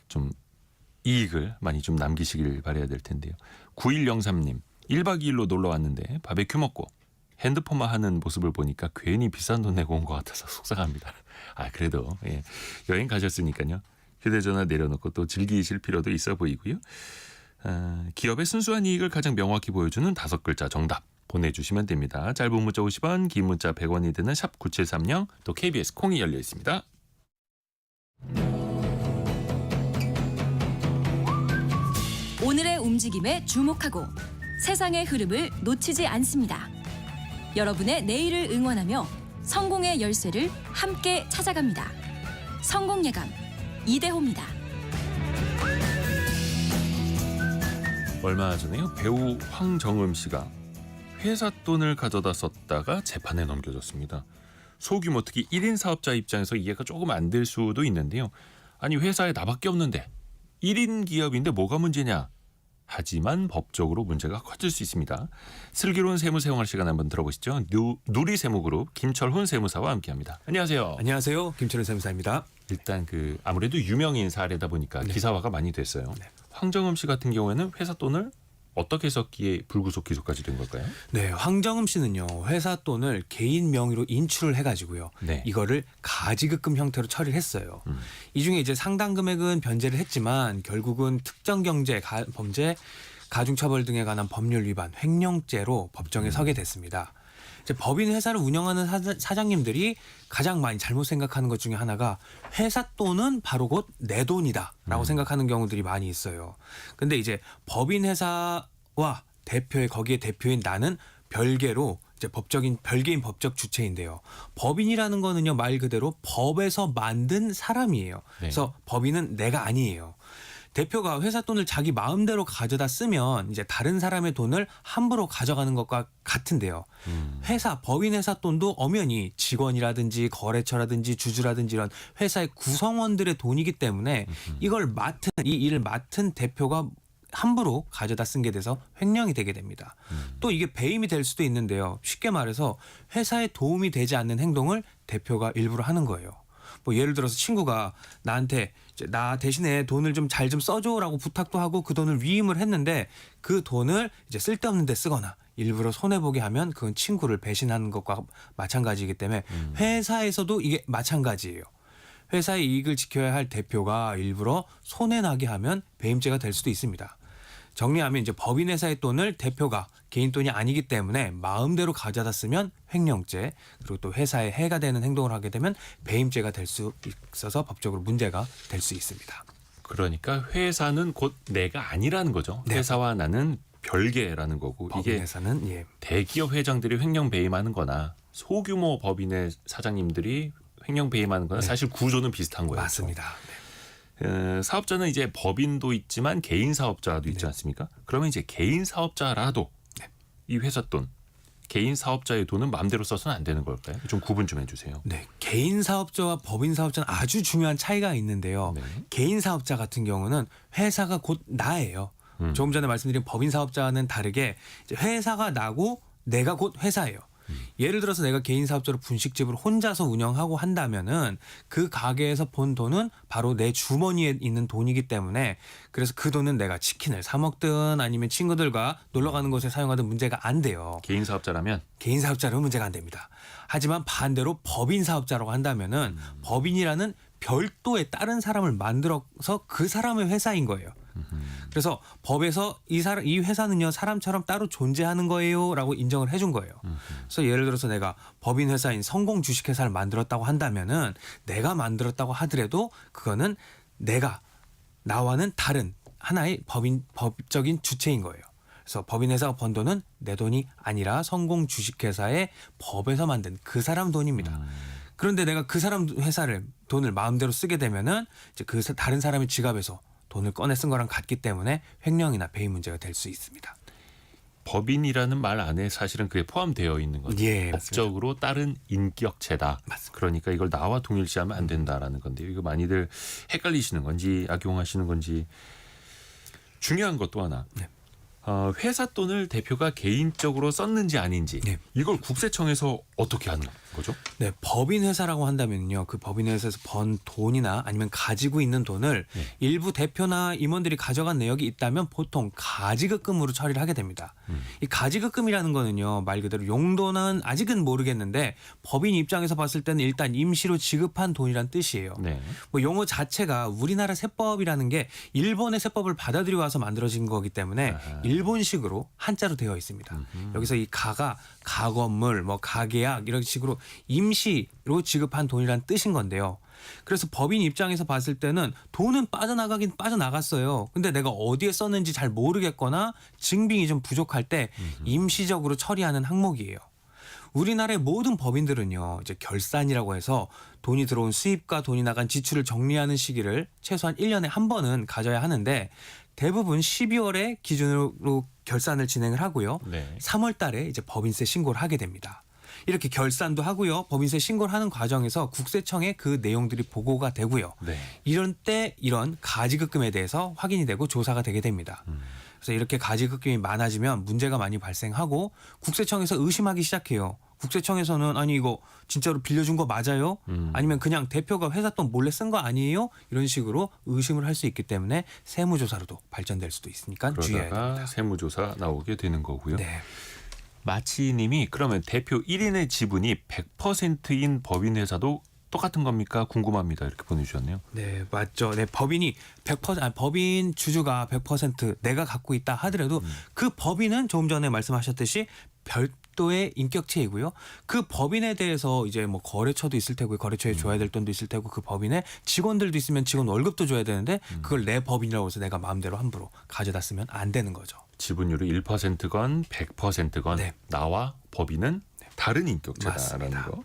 좀 이익을 많이 좀 남기시길 바라야 될 텐데요. 9103님 1박 2일로 놀러 왔는데 바베큐 먹고 핸드폰만 하는 모습을 보니까 괜히 비싼 돈 내고 온 것 같아서 속상합니다. 그래도 여행 가셨으니까요. 휴대전화 내려놓고 또 즐기실 필요도 있어 보이고요. 기업의 순수한 이익을 가장 명확히 보여주는 5글자 정답 보내주시면 됩니다. 짧은 문자 50원, 긴 문자 100원이 드는 샵 9730 또 KBS 콩이 열려 있습니다. 오늘의 움직임에 주목하고 세상의 흐름을 놓치지 않습니다. 여러분의 내일을 응원하며 성공의 열쇠를 함께 찾아갑니다. 성공예감 이대호입니다. 얼마 전에요. 배우 황정음 씨가 회사 돈을 가져다 썼다가 재판에 넘겨졌습니다. 소규모 특히 1인 사업자 입장에서 이해가 조금 안 될 수도 있는데요. 아니 회사에 나밖에 없는데 1인 기업인데 뭐가 문제냐. 하지만 법적으로 문제가 커질 수 있습니다. 슬기로운 세무 생활 시간 한번 들어보시죠. 누리세무그룹 김철훈 세무사와 함께합니다. 안녕하세요. 안녕하세요. 김철훈 세무사입니다. 일단 아무래도 유명인 사례다 보니까 네. 기사화가 많이 됐어요. 네. 황정음 씨 같은 경우에는 회사 돈을 어떻게 썼기에 불구속 기소까지 된 걸까요? 네, 황정음 씨는요. 회사 돈을 개인 명의로 인출을 해가지고요. 네. 이거를 가지급금 형태로 처리를 했어요. 이 중에 이제 상당 금액은 변제를 했지만 결국은 특정 경제 범죄, 가중처벌 등에 관한 법률 위반, 횡령죄로 법정에 서게 됐습니다. 이제 법인 회사를 운영하는 사장님들이 가장 많이 잘못 생각하는 것 중에 하나가 회사 돈은 바로 곧 내 돈이다라고 생각하는 경우들이 많이 있어요. 근데 이제 법인 회사와 거기에 대표인 나는 별개로 이제 별개인 법적 주체인데요. 법인이라는 거는요 말 그대로 법에서 만든 사람이에요. 그래서 법인은 내가 아니에요. 대표가 회사 돈을 자기 마음대로 가져다 쓰면 이제 다른 사람의 돈을 함부로 가져가는 것과 같은데요. 법인 회사 돈도 엄연히 직원이라든지 거래처라든지 주주라든지 이런 회사의 구성원들의 돈이기 때문에 이 일을 맡은 대표가 함부로 가져다 쓴 게 돼서 횡령이 되게 됩니다. 또 이게 배임이 될 수도 있는데요. 쉽게 말해서 회사에 도움이 되지 않는 행동을 대표가 일부러 하는 거예요. 뭐 예를 들어서 친구가 나한테 나 대신에 돈을 좀 잘 좀 써줘라고 부탁도 하고 그 돈을 위임을 했는데 그 돈을 이제 쓸데없는 데 쓰거나 일부러 손해보게 하면 그건 친구를 배신하는 것과 마찬가지이기 때문에 회사에서도 이게 마찬가지예요. 회사의 이익을 지켜야 할 대표가 일부러 손해나게 하면 배임죄가 될 수도 있습니다. 정리하면 이제 법인 회사의 돈을 대표가 개인 돈이 아니기 때문에 마음대로 가져다 쓰면 횡령죄, 그리고 또 회사에 해가 되는 행동을 하게 되면 배임죄가 될 수 있어서 법적으로 문제가 될 수 있습니다. 그러니까 회사는 곧 내가 아니라는 거죠. 네. 회사와 나는 별개라는 거고 법인 이게 회사는 대기업 회장들이 횡령 배임하는 거나 소규모 법인의 사장님들이 횡령 배임하는 거나 사실 구조는 비슷한 거예요. 맞습니다. 사업자는 이제 법인도 있지만 개인 사업자도 있지 않습니까? 그러면 이제 개인 사업자라도 이 회사 돈, 개인 사업자의 돈은 마음대로 써서는 안 되는 걸까요? 좀 구분 좀 해주세요. 네, 개인 사업자와 법인 사업자는 아주 중요한 차이가 있는데요. 네. 개인 사업자 같은 경우는 회사가 곧 나예요. 조금 전에 말씀드린 법인 사업자와는 다르게 이제 회사가 나고 내가 곧 회사예요. 예를 들어서 내가 개인 사업자로 분식집을 혼자서 운영하고 한다면은 그 가게에서 번 돈은 바로 내 주머니에 있는 돈이기 때문에 그래서 그 돈은 내가 치킨을 사 먹든 아니면 친구들과 놀러 가는 곳에 사용하든 문제가 안 돼요. 개인 사업자라면 개인 사업자로는 문제가 안 됩니다. 하지만 반대로 법인 사업자라고 한다면은 법인이라는 별도의 다른 사람을 만들어서 그 사람의 회사인 거예요. 그래서 법에서 이 회사는요 사람처럼 따로 존재하는 거예요라고 인정을 해준 거예요. 그래서 예를 들어서 내가 법인 회사인 성공 주식회사를 만들었다고 한다면은 내가 만들었다고 하더라도 그거는 나와는 다른 하나의 법적인 주체인 거예요. 그래서 법인 회사가 번 돈은 내 돈이 아니라 성공 주식회사의 법에서 만든 그 사람 돈입니다. 그런데 내가 그 사람 회사를 돈을 마음대로 쓰게 되면은 이제 그 다른 사람의 지갑에서 돈을 꺼내 쓴 거랑 같기 때문에 횡령이나 배임 문제가 될 수 있습니다. 법인이라는 말 안에 사실은 그게 포함되어 있는 거죠. 예, 법적으로 다른 인격체다. 맞습니다. 그러니까 이걸 나와 동일시하면 안 된다라는 건데 이거 많이들 헷갈리시는 건지 악용하시는 건지 중요한 것도 하나. 네. 회사 돈을 대표가 개인적으로 썼는지 아닌지 네. 이걸 국세청에서 어떻게 하는 거죠? 네, 법인 회사라고 한다면요, 그 법인 회사에서 번 돈이나 아니면 가지고 있는 돈을 일부 대표나 임원들이 가져간 내역이 있다면 보통 가지급금으로 처리를 하게 됩니다. 이 가지급금이라는 거는요, 말 그대로 용도는 아직은 모르겠는데 법인 입장에서 봤을 때는 일단 임시로 지급한 돈이란 뜻이에요. 네. 뭐 용어 자체가 우리나라 세법이라는 게 일본의 세법을 받아들여 와서 만들어진 거기 때문에 일본식으로 한자로 되어 있습니다. 여기서 이 가가 가건물, 뭐 가계약 이런 식으로 임시로 지급한 돈이란 뜻인 건데요. 그래서 법인 입장에서 봤을 때는 돈은 빠져나가긴 빠져나갔어요. 근데 내가 어디에 썼는지 잘 모르겠거나 증빙이 좀 부족할 때 임시적으로 처리하는 항목이에요. 우리나라의 모든 법인들은요, 이제 결산이라고 해서 돈이 들어온 수입과 돈이 나간 지출을 정리하는 시기를 최소한 1년에 한 번은 가져야 하는데 대부분 12월에 기준으로 결산을 진행을 하고요. 네. 3월 달에 이제 법인세 신고를 하게 됩니다. 이렇게 결산도 하고요. 법인세 신고를 하는 과정에서 국세청에 그 내용들이 보고가 되고요. 네. 이런 때 이런 가지급금에 대해서 확인이 되고 조사가 되게 됩니다. 그래서 이렇게 가지급금이 많아지면 문제가 많이 발생하고 국세청에서 의심하기 시작해요. 국세청에서는 아니 이거 진짜로 빌려준 거 맞아요? 아니면 그냥 대표가 회사 돈 몰래 쓴 거 아니에요? 이런 식으로 의심을 할 수 있기 때문에 세무조사로도 발전될 수도 있으니까 주의해야 그러다가 됩니다. 세무조사 나오게 되는 거고요. 네. 마치님이 그러면 대표 1인의 지분이 100%인 법인 회사도 똑같은 겁니까? 궁금합니다. 이렇게 보내주셨네요. 네, 맞죠. 네, 법인이 100% 법인 주주가 100% 내가 갖고 있다 하더라도 그 법인은 조금 전에 말씀하셨듯이 별도의 인격체이고요. 그 법인에 대해서 이제 뭐 거래처도 있을 테고 거래처에 줘야 될 돈도 있을 테고 그 법인에 직원들도 있으면 직원 월급도 줘야 되는데 그걸 내 법인이라고 해서 내가 마음대로 함부로 가져다 쓰면 안 되는 거죠. 지분율이 1%건 100%건 네. 나와 법인은 다른 인격체다라는 맞습니다. 거.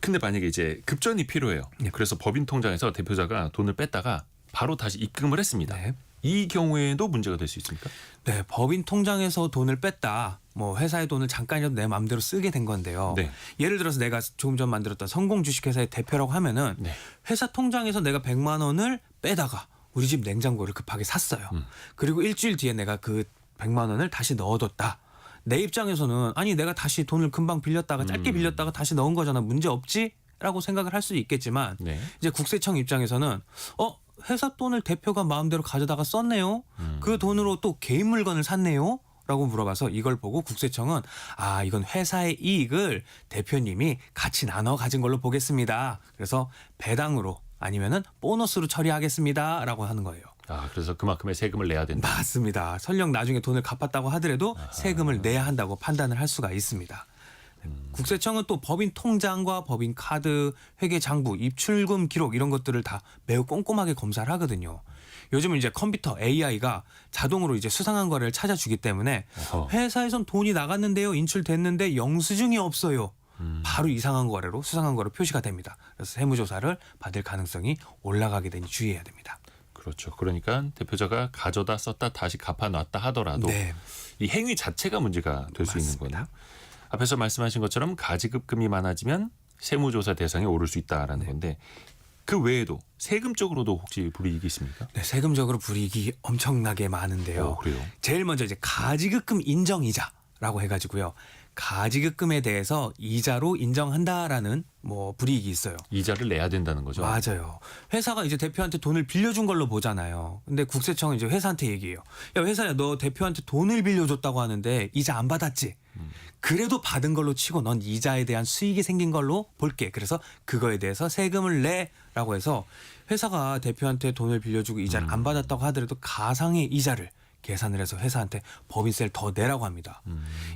근데 만약에 이제 급전이 필요해요. 네. 그래서 법인 통장에서 대표자가 돈을 뺐다가 바로 다시 입금을 했습니다. 네. 이 경우에도 문제가 될 수 있습니까? 네, 법인 통장에서 돈을 뺐다. 뭐 회사의 돈을 잠깐이라도 내 마음대로 쓰게 된 건데요. 네. 예를 들어서 내가 조금 전 만들었던 성공 주식회사의 대표라고 하면은 네. 회사 통장에서 내가 100만 원을 빼다가 우리 집 냉장고를 급하게 샀어요. 그리고 일주일 뒤에 내가 그 100만 원을 다시 넣어뒀다. 내 입장에서는 아니 내가 다시 돈을 금방 빌렸다가 짧게 빌렸다가 다시 넣은 거잖아. 문제 없지라고 생각을 할 수 있겠지만 네. 이제 국세청 입장에서는 회사 돈을 대표가 마음대로 가져다가 썼네요. 그 돈으로 또 개인 물건을 샀네요. 라고 물어봐서 이걸 보고 국세청은 아 이건 회사의 이익을 대표님이 같이 나눠 가진 걸로 보겠습니다. 그래서 배당으로 아니면은 보너스로 처리하겠습니다. 라고 하는 거예요. 아, 그래서 그만큼의 세금을 내야 된다. 맞습니다. 설령 나중에 돈을 갚았다고 하더라도 세금을 내야 한다고 판단을 할 수가 있습니다. 국세청은 또 법인 통장과 법인 카드, 회계 장부, 입출금 기록 이런 것들을 다 매우 꼼꼼하게 검사를 하거든요. 요즘은 이제 컴퓨터 AI가 자동으로 이제 수상한 거래를 찾아주기 때문에 어허. 회사에선 돈이 나갔는데요, 인출됐는데 영수증이 없어요. 바로 이상한 거래로 수상한 거로 표시가 됩니다. 그래서 세무조사를 받을 가능성이 올라가게 되니 주의해야 됩니다. 그렇죠. 그러니까 대표자가 가져다 썼다 다시 갚아놨다 하더라도 네. 이 행위 자체가 문제가 될 수 있는 맞습니다. 거네요. 앞에서 말씀하신 것처럼 가지급금이 많아지면 세무조사 대상에 오를 수 있다라는 건데 그 외에도 세금적으로도 혹시 불이익이 있습니까? 네, 세금적으로 불이익이 엄청나게 많은데요. 그래요. 제일 먼저 이제 가지급금 인정이자라고 해가지고요. 가지급금에 대해서 이자로 인정한다라는 뭐 불이익이 있어요. 이자를 내야 된다는 거죠. 맞아요. 회사가 이제 대표한테 돈을 빌려준 걸로 보잖아요. 근데 국세청은 이제 회사한테 얘기해요. 야 회사야 너 대표한테 돈을 빌려줬다고 하는데 이자 안 받았지? 그래도 받은 걸로 치고 넌 이자에 대한 수익이 생긴 걸로 볼게. 그래서 그거에 대해서 세금을 내라고 해서 회사가 대표한테 돈을 빌려주고 이자를 안 받았다고 하더라도 가상의 이자를 계산을 해서 회사한테 법인세를 더 내라고 합니다.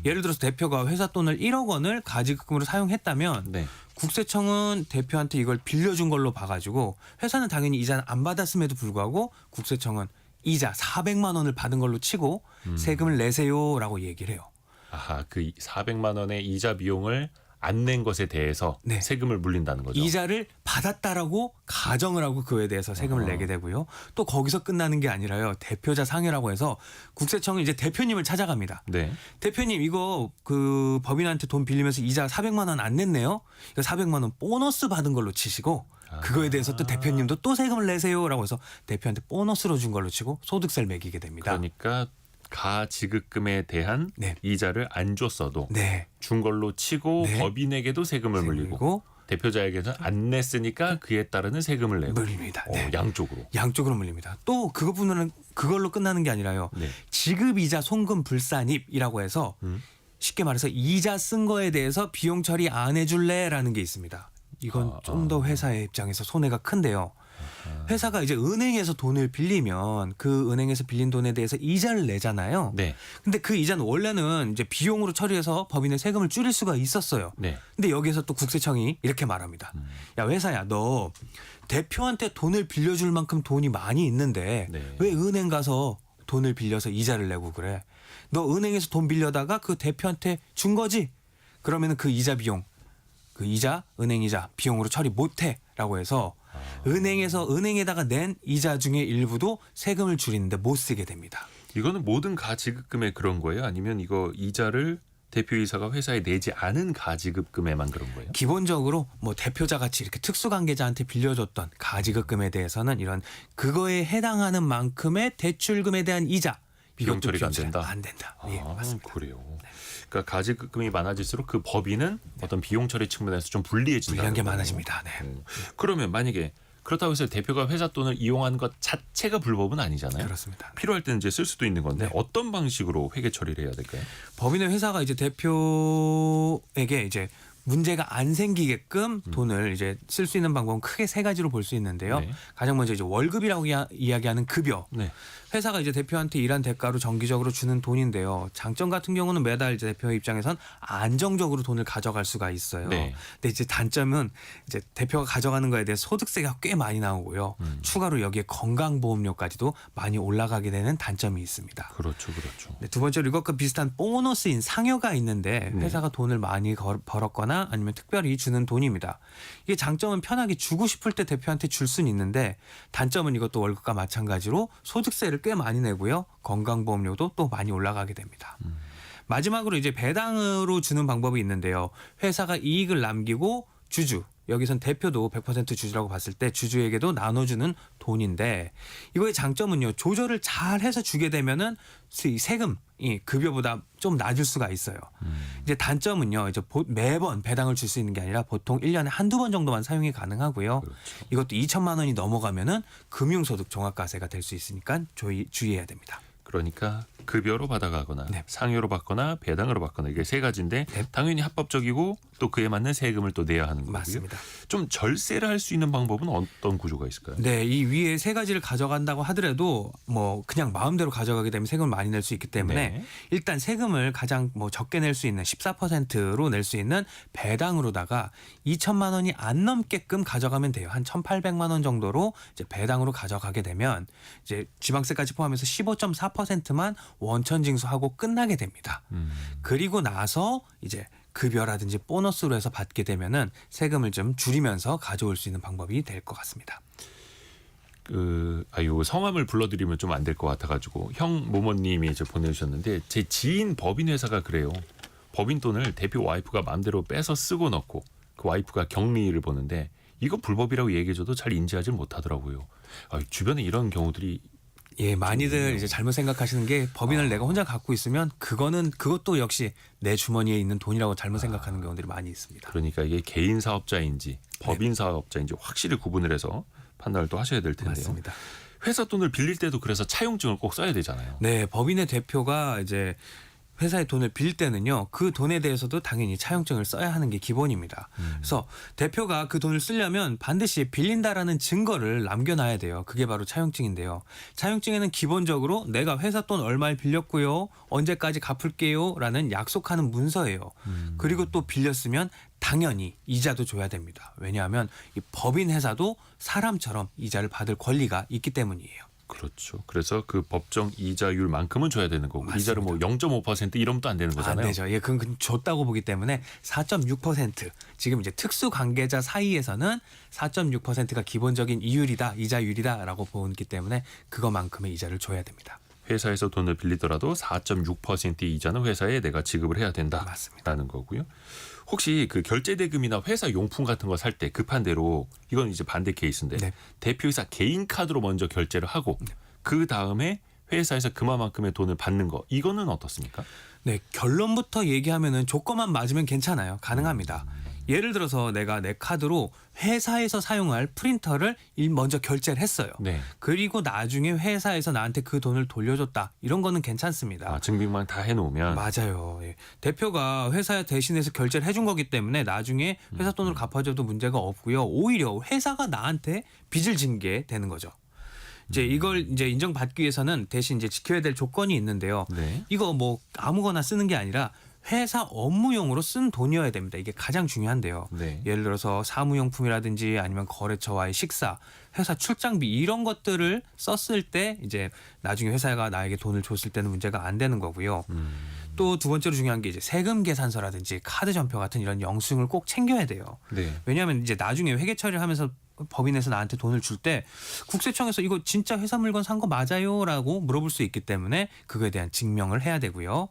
예를 들어서 대표가 회사 돈을 1억 원을 가지급금으로 사용했다면 네. 국세청은 대표한테 이걸 빌려준 걸로 봐가지고 회사는 당연히 이자는 안 받았음에도 불구하고 국세청은 이자 400만 원을 받은 걸로 치고 세금을 내세요라고 얘기를 해요. 아하, 그 400만 원의 이자 비용을 안 낸 것에 대해서 네. 세금을 물린다는 거죠. 이자를 받았다라고 가정을 하고 그에 대해서 세금을 내게 되고요. 또 거기서 끝나는 게 아니라요. 대표자 상회라고 해서 국세청은 이제 대표님을 찾아갑니다. 네. 대표님 이거 그 법인한테 돈 빌리면서 이자 400만 원 안 냈네요. 이거 400만 원 보너스 받은 걸로 치시고 그거에 대해서 또 대표님도 또 세금을 내세요라고 해서 대표한테 보너스로 준 걸로 치고 소득세를 매기게 됩니다. 그러니까 가지급금에 대한 네. 이자를 안 줬어도 네. 준 걸로 치고 네. 법인에게도 세금을 물리고 그리고 대표자에게는 안 냈으니까 그에 따르는 세금을 내고 물립니다. 네. 양쪽으로. 양쪽으로 물립니다. 또 그것뿐은 그걸로 끝나는 게 아니라요. 네. 지급이자 송금 불산입이라고 해서 쉽게 말해서 이자 쓴 거에 대해서 비용 처리 안 해줄래라는 게 있습니다. 이건 좀 더 회사의 입장에서 손해가 큰데요. 회사가 이제 은행에서 돈을 빌리면 그 은행에서 빌린 돈에 대해서 이자를 내잖아요. 네. 근데 그 이자는 원래는 이제 비용으로 처리해서 법인의 세금을 줄일 수가 있었어요. 네. 근데 여기에서 또 국세청이 이렇게 말합니다. 야 회사야 너 대표한테 돈을 빌려줄 만큼 돈이 많이 있는데 네. 왜 은행 가서 돈을 빌려서 이자를 내고 그래? 너 은행에서 돈 빌려다가 그 대표한테 준 거지? 그러면은 그 이자 비용, 그 이자, 은행 이자 비용으로 처리 못해라고 해서 은행에다가 낸 이자 중에 일부도 세금을 줄이는데 못 쓰게 됩니다. 이거는 모든 가지급금에 그런 거예요? 아니면 이거 이자를 대표이사가 회사에 내지 않은 가지급금에만 그런 거예요? 기본적으로 뭐 대표자 같이 이렇게 특수관계자한테 빌려줬던 가지급금에 대해서는 이런 그거에 해당하는 만큼의 대출금에 대한 이자 비용 이것도 처리가 안 비용 된다? 안 된다. 예, 맞습니다. 그래요. 그러니까 가지급금이 많아질수록 그 법인은 어떤 비용 처리 측면에서 좀 불리해진다. 불리한 게 많아집니다. 네. 그러면 만약에 그렇다고 해서 대표가 회사 돈을 이용하는 것 자체가 불법은 아니잖아요. 그렇습니다. 필요할 때는 이제 쓸 수도 있는 건데 네. 어떤 방식으로 회계 처리를 해야 될까요? 법인의 회사가 이제 대표에게 이제 문제가 안 생기게끔 돈을 이제 쓸 수 있는 방법은 크게 세 가지로 볼 수 있는데요. 네. 가장 먼저 이제 월급이라고 이야기하는 급여. 네. 회사가 이제 대표한테 일한 대가로 정기적으로 주는 돈인데요. 장점 같은 경우는 매달 이제 대표의 입장에선 안정적으로 돈을 가져갈 수가 있어요. 네. 근데 이제 단점은 이제 대표가 가져가는 거에 대해 소득세가 꽤 많이 나오고요. 추가로 여기에 건강보험료까지도 많이 올라가게 되는 단점이 있습니다. 그렇죠, 그렇죠. 네, 두 번째로 이것과 비슷한 보너스인 상여가 있는데 네. 회사가 돈을 많이 벌었거나 아니면 특별히 주는 돈입니다. 이게 장점은 편하게 주고 싶을 때 대표한테 줄 수는 있는데 단점은 이것도 월급과 마찬가지로 소득세를 꽤 많이 내고요. 건강보험료도 또 많이 올라가게 됩니다. 마지막으로 이제 배당으로 주는 방법이 있는데요. 회사가 이익을 남기고 주주, 여기선 대표도 100% 주주라고 봤을 때 주주에게도 나눠주는 돈인데 이거의 장점은요. 조절을 잘 해서 주게 되면은 세금이 급여보다 좀 낮을 수가 있어요. 이제 단점은요. 이제 매번 배당을 줄 수 있는 게 아니라 보통 1년에 한두 번 정도만 사용이 가능하고요. 그렇죠. 이것도 2천만 원이 넘어가면은 금융소득 종합과세가 될 수 있으니까 주의해야 됩니다. 그러니까 급여로 받아가거나 네. 상여로 받거나 배당으로 받거나 이게 세 가지인데 네. 당연히 합법적이고 또 그에 맞는 세금을 또 내야 하는 거고요. 맞습니다. 좀 절세를 할 수 있는 방법은 어떤 구조가 있을까요? 네, 이 위에 세 가지를 가져간다고 하더라도 뭐 그냥 마음대로 가져가게 되면 세금을 많이 낼 수 있기 때문에 네. 일단 세금을 가장 뭐 적게 낼 수 있는 14%로 낼 수 있는 배당으로다가 2천만 원이 안 넘게끔 가져가면 돼요. 한 1,800만 원 정도로 이제 배당으로 가져가게 되면 이제 지방세까지 포함해서 15.4%만 원천 징수하고 끝나게 됩니다. 그리고 나서 이제 급여라든지 보너스로 해서 받게 되면은 세금을 좀 줄이면서 가져올 수 있는 방법이 될 것 같습니다. 요 성함을 불러드리면 좀 안 될 것 같아가지고 형 모모님이 이제 보내주셨는데 제 지인 법인 회사가 그래요. 법인 돈을 대표 와이프가 마음대로 빼서 쓰고 넣고 그 와이프가 격리를 보는데 이거 불법이라고 얘기해줘도 잘 인지하지 못하더라고요. 주변에 이런 경우들이 예, 많이들 이제 잘못 생각하시는 게 법인을 내가 혼자 갖고 있으면 그것도 역시 내 주머니에 있는 돈이라고 잘못 생각하는 경우들이 많이 있습니다. 그러니까 이게 개인 사업자인지 법인 사업자인지 확실히 구분을 해서 판단을 또 하셔야 될 텐데요. 맞습니다. 회사 돈을 빌릴 때도 그래서 차용증을 꼭 써야 되잖아요. 네, 법인의 대표가 이제 회사에 돈을 빌 때는요. 그 돈에 대해서도 당연히 차용증을 써야 하는 게 기본입니다. 그래서 대표가 그 돈을 쓰려면 반드시 빌린다라는 증거를 남겨놔야 돼요. 그게 바로 차용증인데요. 차용증에는 기본적으로 내가 회사 돈 얼마를 빌렸고요. 언제까지 갚을게요. 라는 약속하는 문서예요. 그리고 또 빌렸으면 당연히 이자도 줘야 됩니다. 왜냐하면 이 법인 회사도 사람처럼 이자를 받을 권리가 있기 때문이에요. 그렇죠. 그래서 그 법정 이자율만큼은 줘야 되는 거고 맞습니다. 이자를 뭐 0.5% 이러면 또 안 되는 거잖아요. 안 되죠. 예, 그건 줬다고 보기 때문에 4.6% 지금 이제 특수 관계자 사이에서는 4.6%가 기본적인 이율이다, 이자율이다라고 보기 때문에 그거만큼의 이자를 줘야 됩니다. 회사에서 돈을 빌리더라도 4.6%의 이자는 회사에 내가 지급을 해야 된다라는 맞습니다. 거고요. 혹시 그 결제 대금이나 회사 용품 같은 거 살 때 급한 대로 이건 이제 반대 케이스인데 네. 대표이사 개인 카드로 먼저 결제를 하고 그 다음에 회사에서 그만큼의 돈을 받는 거 이거는 어떻습니까? 네, 결론부터 얘기하면은 조건만 맞으면 괜찮아요. 가능합니다. 예를 들어서 내가 내 카드로 회사에서 사용할 프린터를 먼저 결제를 했어요. 네. 그리고 나중에 회사에서 나한테 그 돈을 돌려줬다. 이런 거는 괜찮습니다. 증빙만 다 해놓으면 맞아요. 예. 대표가 회사 대신해서 결제를 해준 거기 때문에 나중에 회사 돈으로 갚아줘도 문제가 없고요. 오히려 회사가 나한테 빚을 진 게 되는 거죠. 이제 이걸 이제 인정받기 위해서는 대신 이제 지켜야 될 조건이 있는데요. 네. 이거 뭐 아무거나 쓰는 게 아니라 회사 업무용으로 쓴 돈이어야 됩니다. 이게 가장 중요한데요. 네. 예를 들어서 사무용품이라든지 아니면 거래처와의 식사, 회사 출장비 이런 것들을 썼을 때 이제 나중에 회사가 나에게 돈을 줬을 때는 문제가 안 되는 거고요. 또 두 번째로 중요한 게 이제 세금 계산서라든지 카드 전표 같은 이런 영수증을 꼭 챙겨야 돼요. 네. 왜냐하면 이제 나중에 회계 처리를 하면서 법인에서 나한테 돈을 줄 때 국세청에서 이거 진짜 회사 물건 산 거 맞아요라고 물어볼 수 있기 때문에 그거에 대한 증명을 해야 되고요.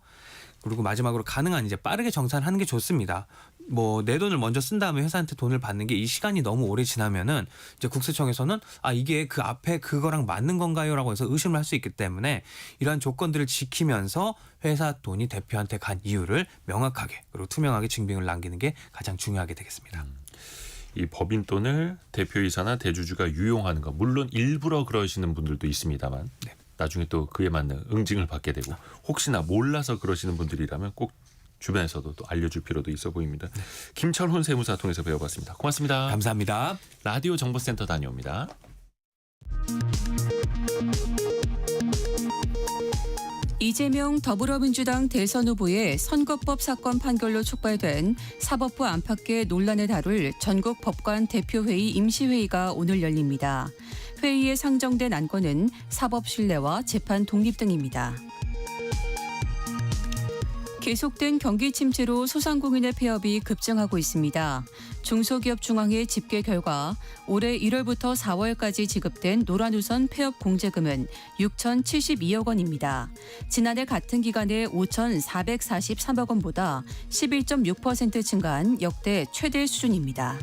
그리고 마지막으로 가능한 이제 빠르게 정산하는 게 좋습니다. 뭐 내 돈을 먼저 쓴 다음에 회사한테 돈을 받는 게 이 시간이 너무 오래 지나면은 이제 국세청에서는 아 이게 그 앞에 그거랑 맞는 건가요라고 해서 의심을 할 수 있기 때문에 이러한 조건들을 지키면서 회사 돈이 대표한테 간 이유를 명확하게 그리고 투명하게 증빙을 남기는 게 가장 중요하게 되겠습니다. 이 법인 돈을 대표이사나 대주주가 유용하는 거 물론 일부러 그러시는 분들도 있습니다만 네. 나중에 또 그에 맞는 응징을 받게 되고 혹시나 몰라서 그러시는 분들이라면 꼭 주변에서도 또 알려줄 필요도 있어 보입니다. 김철훈 세무사 통해서 배워봤습니다. 고맙습니다. 감사합니다. 라디오 정보센터 다녀옵니다. 이재명 더불어민주당 대선 후보의 선거법 사건 판결로 촉발된 사법부 안팎의 논란을 다룰 전국 법관 대표회의 임시회의가 오늘 열립니다. 회의에 상정된 안건은 사법 신뢰와 재판 독립 등입니다. 계속된 경기 침체로 소상공인의 폐업이 급증하고 있습니다. 중소기업중앙회 집계 결과 올해 1월부터 4월까지 지급된 노란우선 폐업 공제금은 6,072억 원입니다. 지난해 같은 기간에 5,443억 원보다 11.6% 증가한 역대 최대 수준입니다.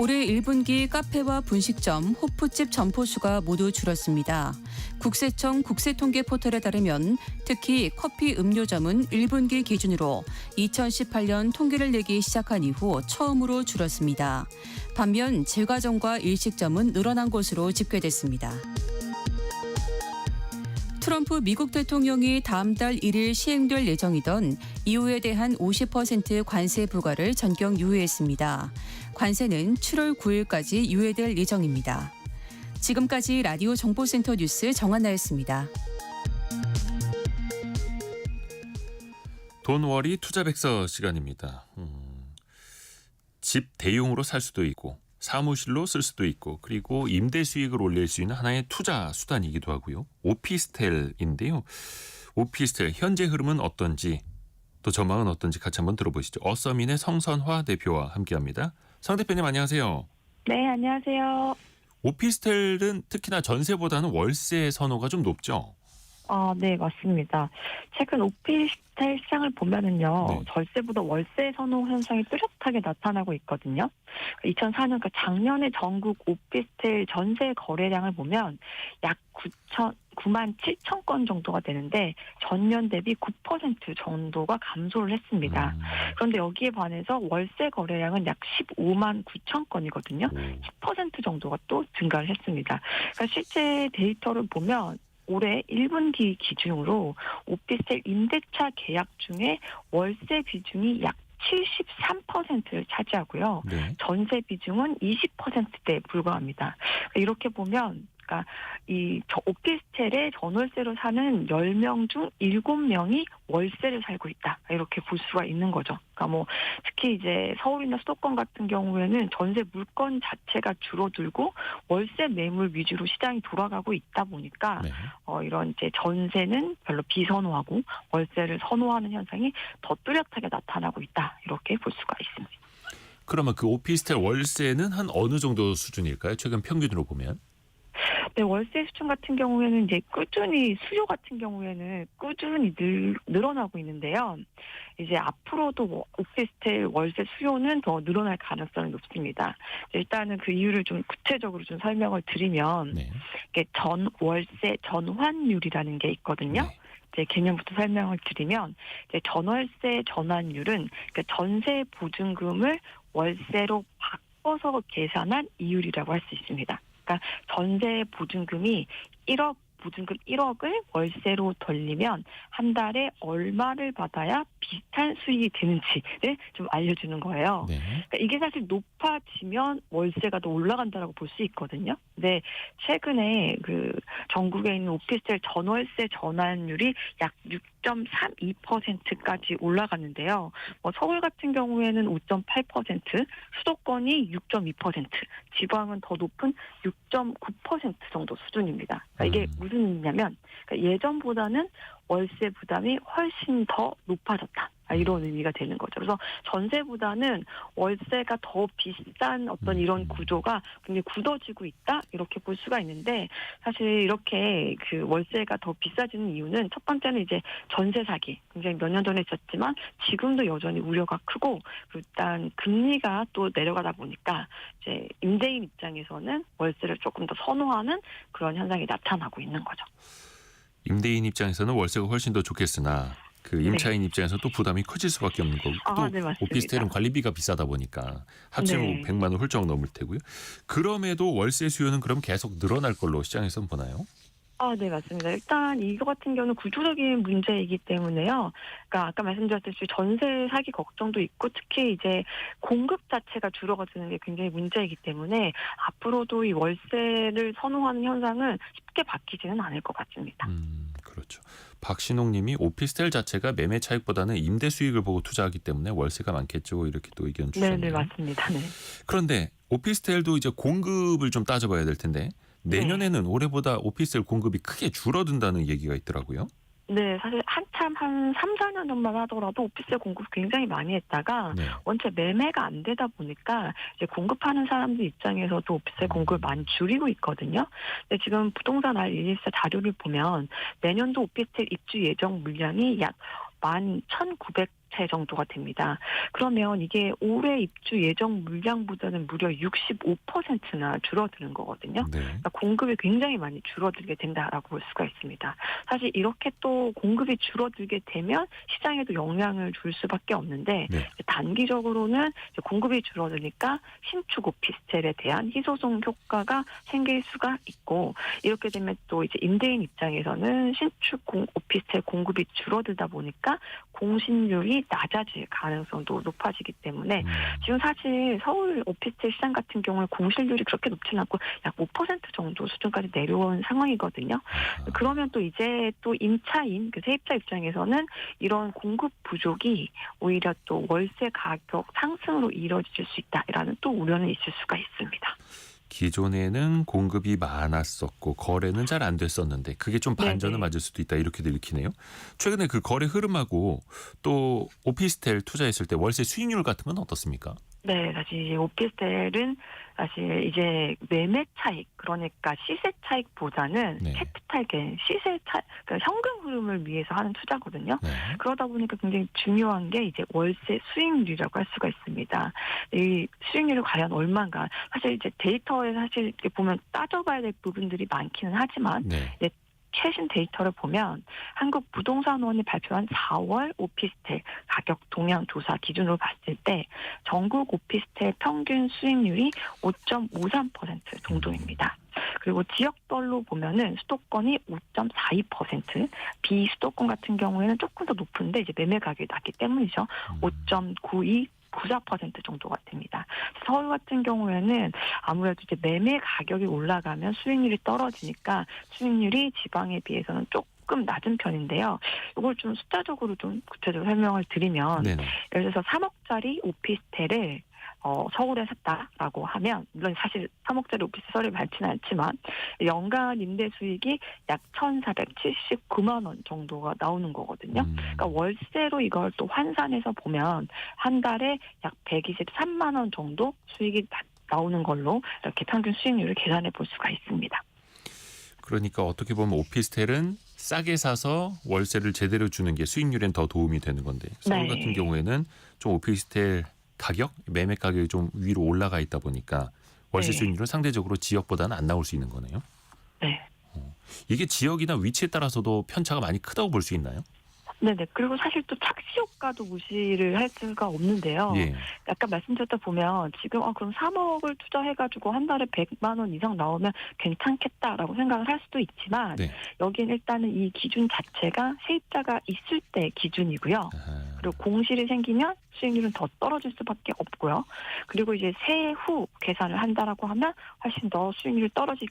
올해 1분기 카페와 분식점, 호프집 점포 수가 모두 줄었습니다. 국세청 국세통계 포털에 따르면 특히 커피 음료점은 1분기 기준으로 2018년 통계를 내기 시작한 이후 처음으로 줄었습니다. 반면 제과점과 일식점은 늘어난 것으로 집계됐습니다. 트럼프 미국 대통령이 다음 달 1일 시행될 예정이던 이후에 대한 50% 관세 부과를 전격 유예했습니다. 관세는 7월 9일까지 유예될 예정입니다. 지금까지 라디오 정보센터 뉴스 정한나였습니다. 돈워리 투자백서 시간입니다. 집 대용으로 살 수도 있고 사무실로 쓸 수도 있고 그리고 임대 수익을 올릴 수 있는 하나의 투자 수단이기도 하고요. 오피스텔인데요. 오피스텔 현재 흐름은 어떤지 또 전망은 어떤지 같이 한번 들어보시죠. 어서민의 성선화 대표와 함께합니다. 성 대표님 안녕하세요. 네, 안녕하세요. 오피스텔은 특히나 전세보다는 월세 선호가 좀 높죠? 네, 맞습니다. 최근 오피스텔 시장을 보면은요, 네. 절세보다 월세 선호 현상이 뚜렷하게 나타나고 있거든요. 2004년, 그러니까 작년에 전국 오피스텔 전세 거래량을 보면 약 9만 7천 건 정도가 되는데 전년 대비 9% 정도가 감소를 했습니다. 그런데 여기에 반해서 월세 거래량은 약 15만 9천 건이거든요. 10% 정도가 또 증가를 했습니다. 그러니까 실제 데이터를 보면 올해 1분기 기준으로 오피스텔 임대차 계약 중에 월세 비중이 약 73%를 차지하고요. 네. 전세 비중은 20%대에 불과합니다. 이렇게 보면 그러니까 오피스텔에 전월세로 사는 10명 중 7명이 월세를 살고 있다. 이렇게 볼 수가 있는 거죠. 그러니까 특히 이제 서울이나 수도권 같은 경우에는 전세 물건 자체가 줄어들고 월세 매물 위주로 시장이 돌아가고 있다 보니까 네. 이런 이제 전세는 별로 비선호하고 월세를 선호하는 현상이 더 뚜렷하게 나타나고 있다. 이렇게 볼 수가 있습니다. 그러면 그 오피스텔 월세는 한 어느 정도 수준일까요? 최근 평균으로 보면? 네, 월세 수준 같은 경우에는 이제 수요 같은 경우에는 꾸준히 늘어나고 있는데요. 이제 앞으로도 오피스텔 월세 수요는 더 늘어날 가능성이 높습니다. 일단은 그 이유를 좀 구체적으로 좀 설명을 드리면, 네. 이게 전월세 전환율이라는 게 있거든요. 네. 이제 개념부터 설명을 드리면, 이제 전월세 전환율은 그러니까 전세 보증금을 월세로 바꿔서 계산한 이율이라고 할 수 있습니다. 그러니까 전세 보증금이 1억 보증금 1억을 월세로 돌리면 한 달에 얼마를 받아야 비슷한 수익이 되는지를 좀 알려주는 거예요. 네. 그러니까 이게 사실 높아지면 월세가 더 올라간다라고 볼 수 있거든요. 근데 최근에 전국에 있는 오피스텔 전월세 전환율이 약 6.32%까지 올라갔는데요. 서울 같은 경우에는 5.8%, 수도권이 6.2%, 지방은 더 높은 6.9% 정도 수준입니다. 그러니까 이게 무슨 의미냐면 그러니까 예전보다는 월세 부담이 훨씬 더 높아졌다. 이런 의미가 되는 거죠. 그래서 전세보다는 월세가 더 비싼 어떤 이런 구조가 굉장히 굳어지고 있다. 이렇게 볼 수가 있는데 사실 이렇게 그 월세가 더 비싸지는 이유는 첫 번째는 이제 전세 사기. 굉장히 몇 년 전에 있었지만 지금도 여전히 우려가 크고 일단 금리가 또 내려가다 보니까 이제 임대인 입장에서는 월세를 조금 더 선호하는 그런 현상이 나타나고 있는 거죠. 임대인 입장에서는 월세가 훨씬 더 좋겠으나 그 임차인 입장에서 또 부담이 커질 수밖에 없는 거고 또 네, 맞습니다. 오피스텔은 관리비가 비싸다 보니까 합치면 네. 100만 원 훌쩍 넘을 테고요. 그럼에도 월세 수요는 그럼 계속 늘어날 걸로 시장에서는 보나요? 네, 맞습니다. 일단 이거 같은 경우는 구조적인 문제이기 때문에요. 그러니까 아까 말씀드렸듯이 전세 사기 걱정도 있고 특히 이제 공급 자체가 줄어드는 게 굉장히 문제이기 때문에 앞으로도 이 월세를 선호하는 현상은 쉽게 바뀌지는 않을 것 같습니다. 그렇죠. 박신홍 님이 오피스텔 자체가 매매 차익보다는 임대 수익을 보고 투자하기 때문에 월세가 많겠죠. 이렇게 또 의견 주셨네요. 네, 맞습니다. 네. 그런데 오피스텔도 이제 공급을 좀 따져봐야 될 텐데 내년에는 올해보다 오피스텔 공급이 크게 줄어든다는 얘기가 있더라고요. 네, 사실 한참 한 3, 4년 전만 하더라도 오피스텔 공급 굉장히 많이 했다가 네. 원체 매매가 안 되다 보니까 이제 공급하는 사람들 입장에서도 오피스텔 공급을 많이 줄이고 있거든요. 근데 지금 부동산 R114 자료를 보면 내년도 오피스텔 입주 예정 물량이 약 11,900채 정도가 됩니다. 그러면 이게 올해 입주 예정 물량보다는 무려 65%나 줄어드는 거거든요. 네. 그러니까 공급이 굉장히 많이 줄어들게 된다라고 볼 수가 있습니다. 사실 이렇게 또 공급이 줄어들게 되면 시장에도 영향을 줄 수밖에 없는데 네. 단기적으로는 이제 공급이 줄어드니까 신축 오피스텔에 대한 희소성 효과가 생길 수가 있고 이렇게 되면 또 이제 임대인 입장에서는 신축 오피스텔 공급이 줄어들다 보니까 공신률이 낮아질 가능성도 높아지기 때문에 지금 사실 서울 오피스텔 시장 같은 경우는 공실률이 그렇게 높지는 않고 약 5% 정도 수준까지 내려온 상황이거든요. 그러면 또 이제 또 임차인, 그 세입자 입장에서는 이런 공급 부족이 오히려 또 월세 가격 상승으로 이뤄질 수 있다라는 또 우려는 있을 수가 있습니다. 기존에는 공급이 많았었고 거래는 잘 안 됐었는데 그게 좀 반전을 네네. 맞을 수도 있다 이렇게도 읽히네요. 최근에 그 거래 흐름하고 또 오피스텔 투자했을 때 월세 수익률 같은 건 어떻습니까? 네, 사실 이제 오피스텔은 사실 이제 매매 차익, 그러니까 시세 차익보다는 네. 캐피탈 게인, 시세 차, 그러니까 현금 흐름을 위해서 하는 투자거든요. 네. 그러다 보니까 굉장히 중요한 게 이제 월세 수익률이라고 할 수가 있습니다. 이 수익률이 과연 얼마인가? 사실 이제 데이터에 사실 이렇게 보면 따져봐야 될 부분들이 많기는 하지만 네. 최신 데이터를 보면 한국부동산원이 발표한 4월 오피스텔 가격 동향 조사 기준으로 봤을 때 전국 오피스텔 평균 수익률이 5.53% 정도입니다. 그리고 지역별로 보면은 수도권이 5.42%, 비수도권 같은 경우에는 조금 더 높은데 이제 매매 가격이 낮기 때문이죠. 5.94% 정도가 됩니다. 서울 같은 경우에는 아무래도 이제 매매 가격이 올라가면 수익률이 떨어지니까 수익률이 지방에 비해서는 조금 낮은 편인데요. 이걸 좀 숫자적으로 좀 구체적으로 설명을 드리면 네네. 예를 들어서 3억짜리 오피스텔을 서울에 샀다라고 하면 물론 사실 3억짜리 오피스텔 서울에 많지는 않지만 연간 임대 수익이 약 1,479만 원 정도가 나오는 거거든요. 그러니까 월세로 이걸 또 환산해서 보면 한 달에 약 123만 원 정도 수익이 나오는 걸로 이렇게 평균 수익률을 계산해 볼 수가 있습니다. 그러니까 어떻게 보면 오피스텔은 싸게 사서 월세를 제대로 주는 게 수익률엔 더 도움이 되는 건데 서울 네. 같은 경우에는 좀 오피스텔 가격, 매매 가격이 좀 위로 올라가 있다 보니까 월세 네. 수익률은 상대적으로 지역보다는 안 나올 수 있는 거네요. 네. 이게 지역이나 위치에 따라서도 편차가 많이 크다고 볼 수 있나요? 네네. 그리고 사실 또 착시 효과도 무시를 할 수가 없는데요. 예. 아까 말씀드렸다 보면 지금 그럼 3억을 투자해가지고 한 달에 100만 원 이상 나오면 괜찮겠다라고 생각을 할 수도 있지만 네. 여기는 일단은 이 기준 자체가 세입자가 있을 때 기준이고요. 아하. 그리고 공실이 생기면 수익률은 더 떨어질 수밖에 없고요. 그리고 이제 세후 계산을 한다라고 하면 훨씬 더 수익률이 떨어질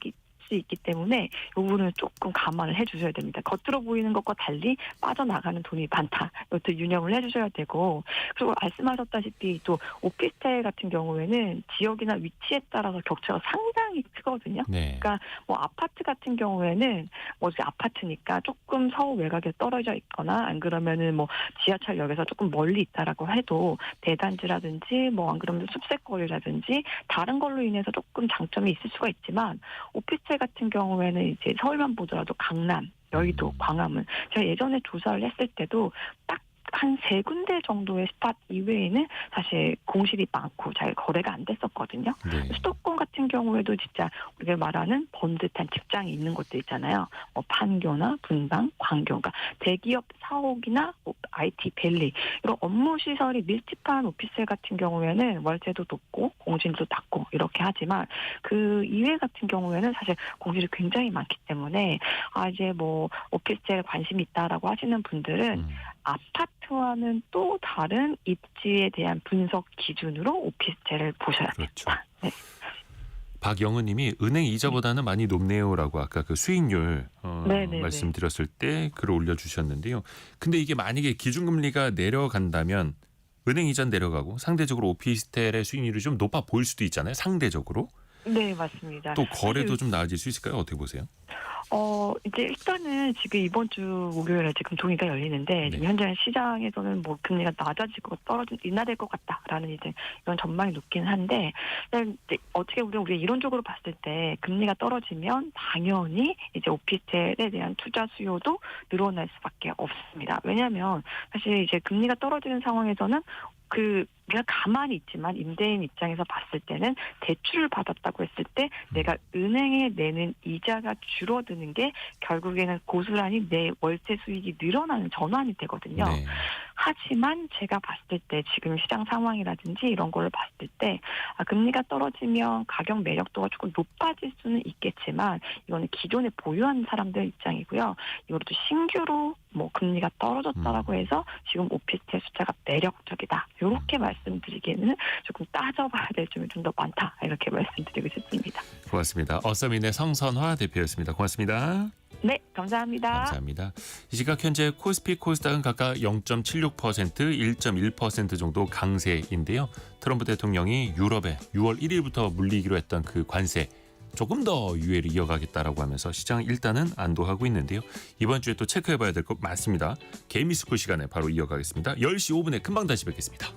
수 있기 때문에 이 부분은 조금 감안을 해주셔야 됩니다. 겉으로 보이는 것과 달리 빠져나가는 돈이 많다. 이것도 유념을 해주셔야 되고 그리고 말씀하셨다시피 또 오피스텔 같은 경우에는 지역이나 위치에 따라서 격차가 상당히 크거든요. 네. 그러니까 뭐 아파트 같은 경우에는 뭐 이제 아파트니까 조금 서울 외곽에 떨어져 있거나 안 그러면은 뭐 지하철역에서 조금 멀리 있다라고 해도 대단지라든지 뭐 안 그러면 숲새거리라든지 다른 걸로 인해서 조금 장점이 있을 수가 있지만 오피스텔 같은 경우에는 이제 서울만 보더라도 강남, 여의도, 광화문 제가 예전에 조사를 했을 때도 딱 한 3군데 정도의 스팟 이외에는 사실 공실이 많고 잘 거래가 안 됐었거든요. 네. 수도권 같은 경우에도 진짜 우리가 말하는 번듯한 직장이 있는 곳들 있잖아요. 뭐 판교나 분당, 광교, 그러니까 대기업 사옥이나 뭐 IT 밸리 이런 업무 시설이 밀집한 오피스텔 같은 경우에는 월세도 높고 공실도 낮고 이렇게 하지만 그 이외 같은 경우에는 사실 공실이 굉장히 많기 때문에 이제 뭐 오피스텔에 관심이 있다라고 하시는 분들은 아파트와는 또 다른 입지에 대한 분석 기준으로 오피스텔을 보셔야 됩니다. 그렇죠. 네. 박영은 님이 은행 이자보다는 많이 높네요라고 아까 그 수익률 네네네. 말씀드렸을 때 글을 올려주셨는데요. 근데 이게 만약에 기준금리가 내려간다면 은행 이자는 내려가고 상대적으로 오피스텔의 수익률이 좀 높아 보일 수도 있잖아요. 상대적으로. 네, 맞습니다. 또 거래도 좀 나아질 수 있을까요? 어떻게 보세요? 이제 일단은 지금 이번 주 목요일에 지금 동의가 열리는데 네. 현재 시장에서는 뭐 금리가 낮아질 것 인하될 것 같다라는 이제 이런 전망이 높긴 한데 이제 어떻게 우리가 이론적으로 봤을 때 금리가 떨어지면 당연히 이제 오피스텔에 대한 투자 수요도 늘어날 수밖에 없습니다. 왜냐하면 사실 이제 금리가 떨어지는 상황에서는 내가 가만히 있지만 임대인 입장에서 봤을 때는 대출을 받았다고 했을 때 내가 은행에 내는 이자가 줄어드는 게 결국에는 고스란히 내 월세 수익이 늘어나는 전환이 되거든요. 네. 하지만 제가 봤을 때 지금 시장 상황이라든지 이런 거를 봤을 때 금리가 떨어지면 가격 매력도가 조금 높아질 수는 있겠지만 이거는 기존에 보유한 사람들 입장이고요. 이것도 신규로 뭐 금리가 떨어졌다라고 해서 지금 오피스텔 숫자가 매력적이다. 이렇게 말씀드리기에는 조금 따져봐야 될 점이 좀 더 많다. 이렇게 말씀드리고 싶습니다. 고맙습니다. 어서민의 성선화 대표였습니다. 고맙습니다. 네, 감사합니다. 감사합니다. 이 시각 현재 코스피 코스닥은 각각 0.76%, 1.1% 정도 강세인데요. 트럼프 대통령이 유럽에 6월 1일부터 물리기로 했던 그 관세 조금 더 유예를 이어가겠다라고 하면서 시장은 일단은 안도하고 있는데요. 이번 주에 또 체크해봐야 될 것 많습니다. 개미스쿨 시간에 바로 이어가겠습니다. 10시 5분에 금방 다시 뵙겠습니다.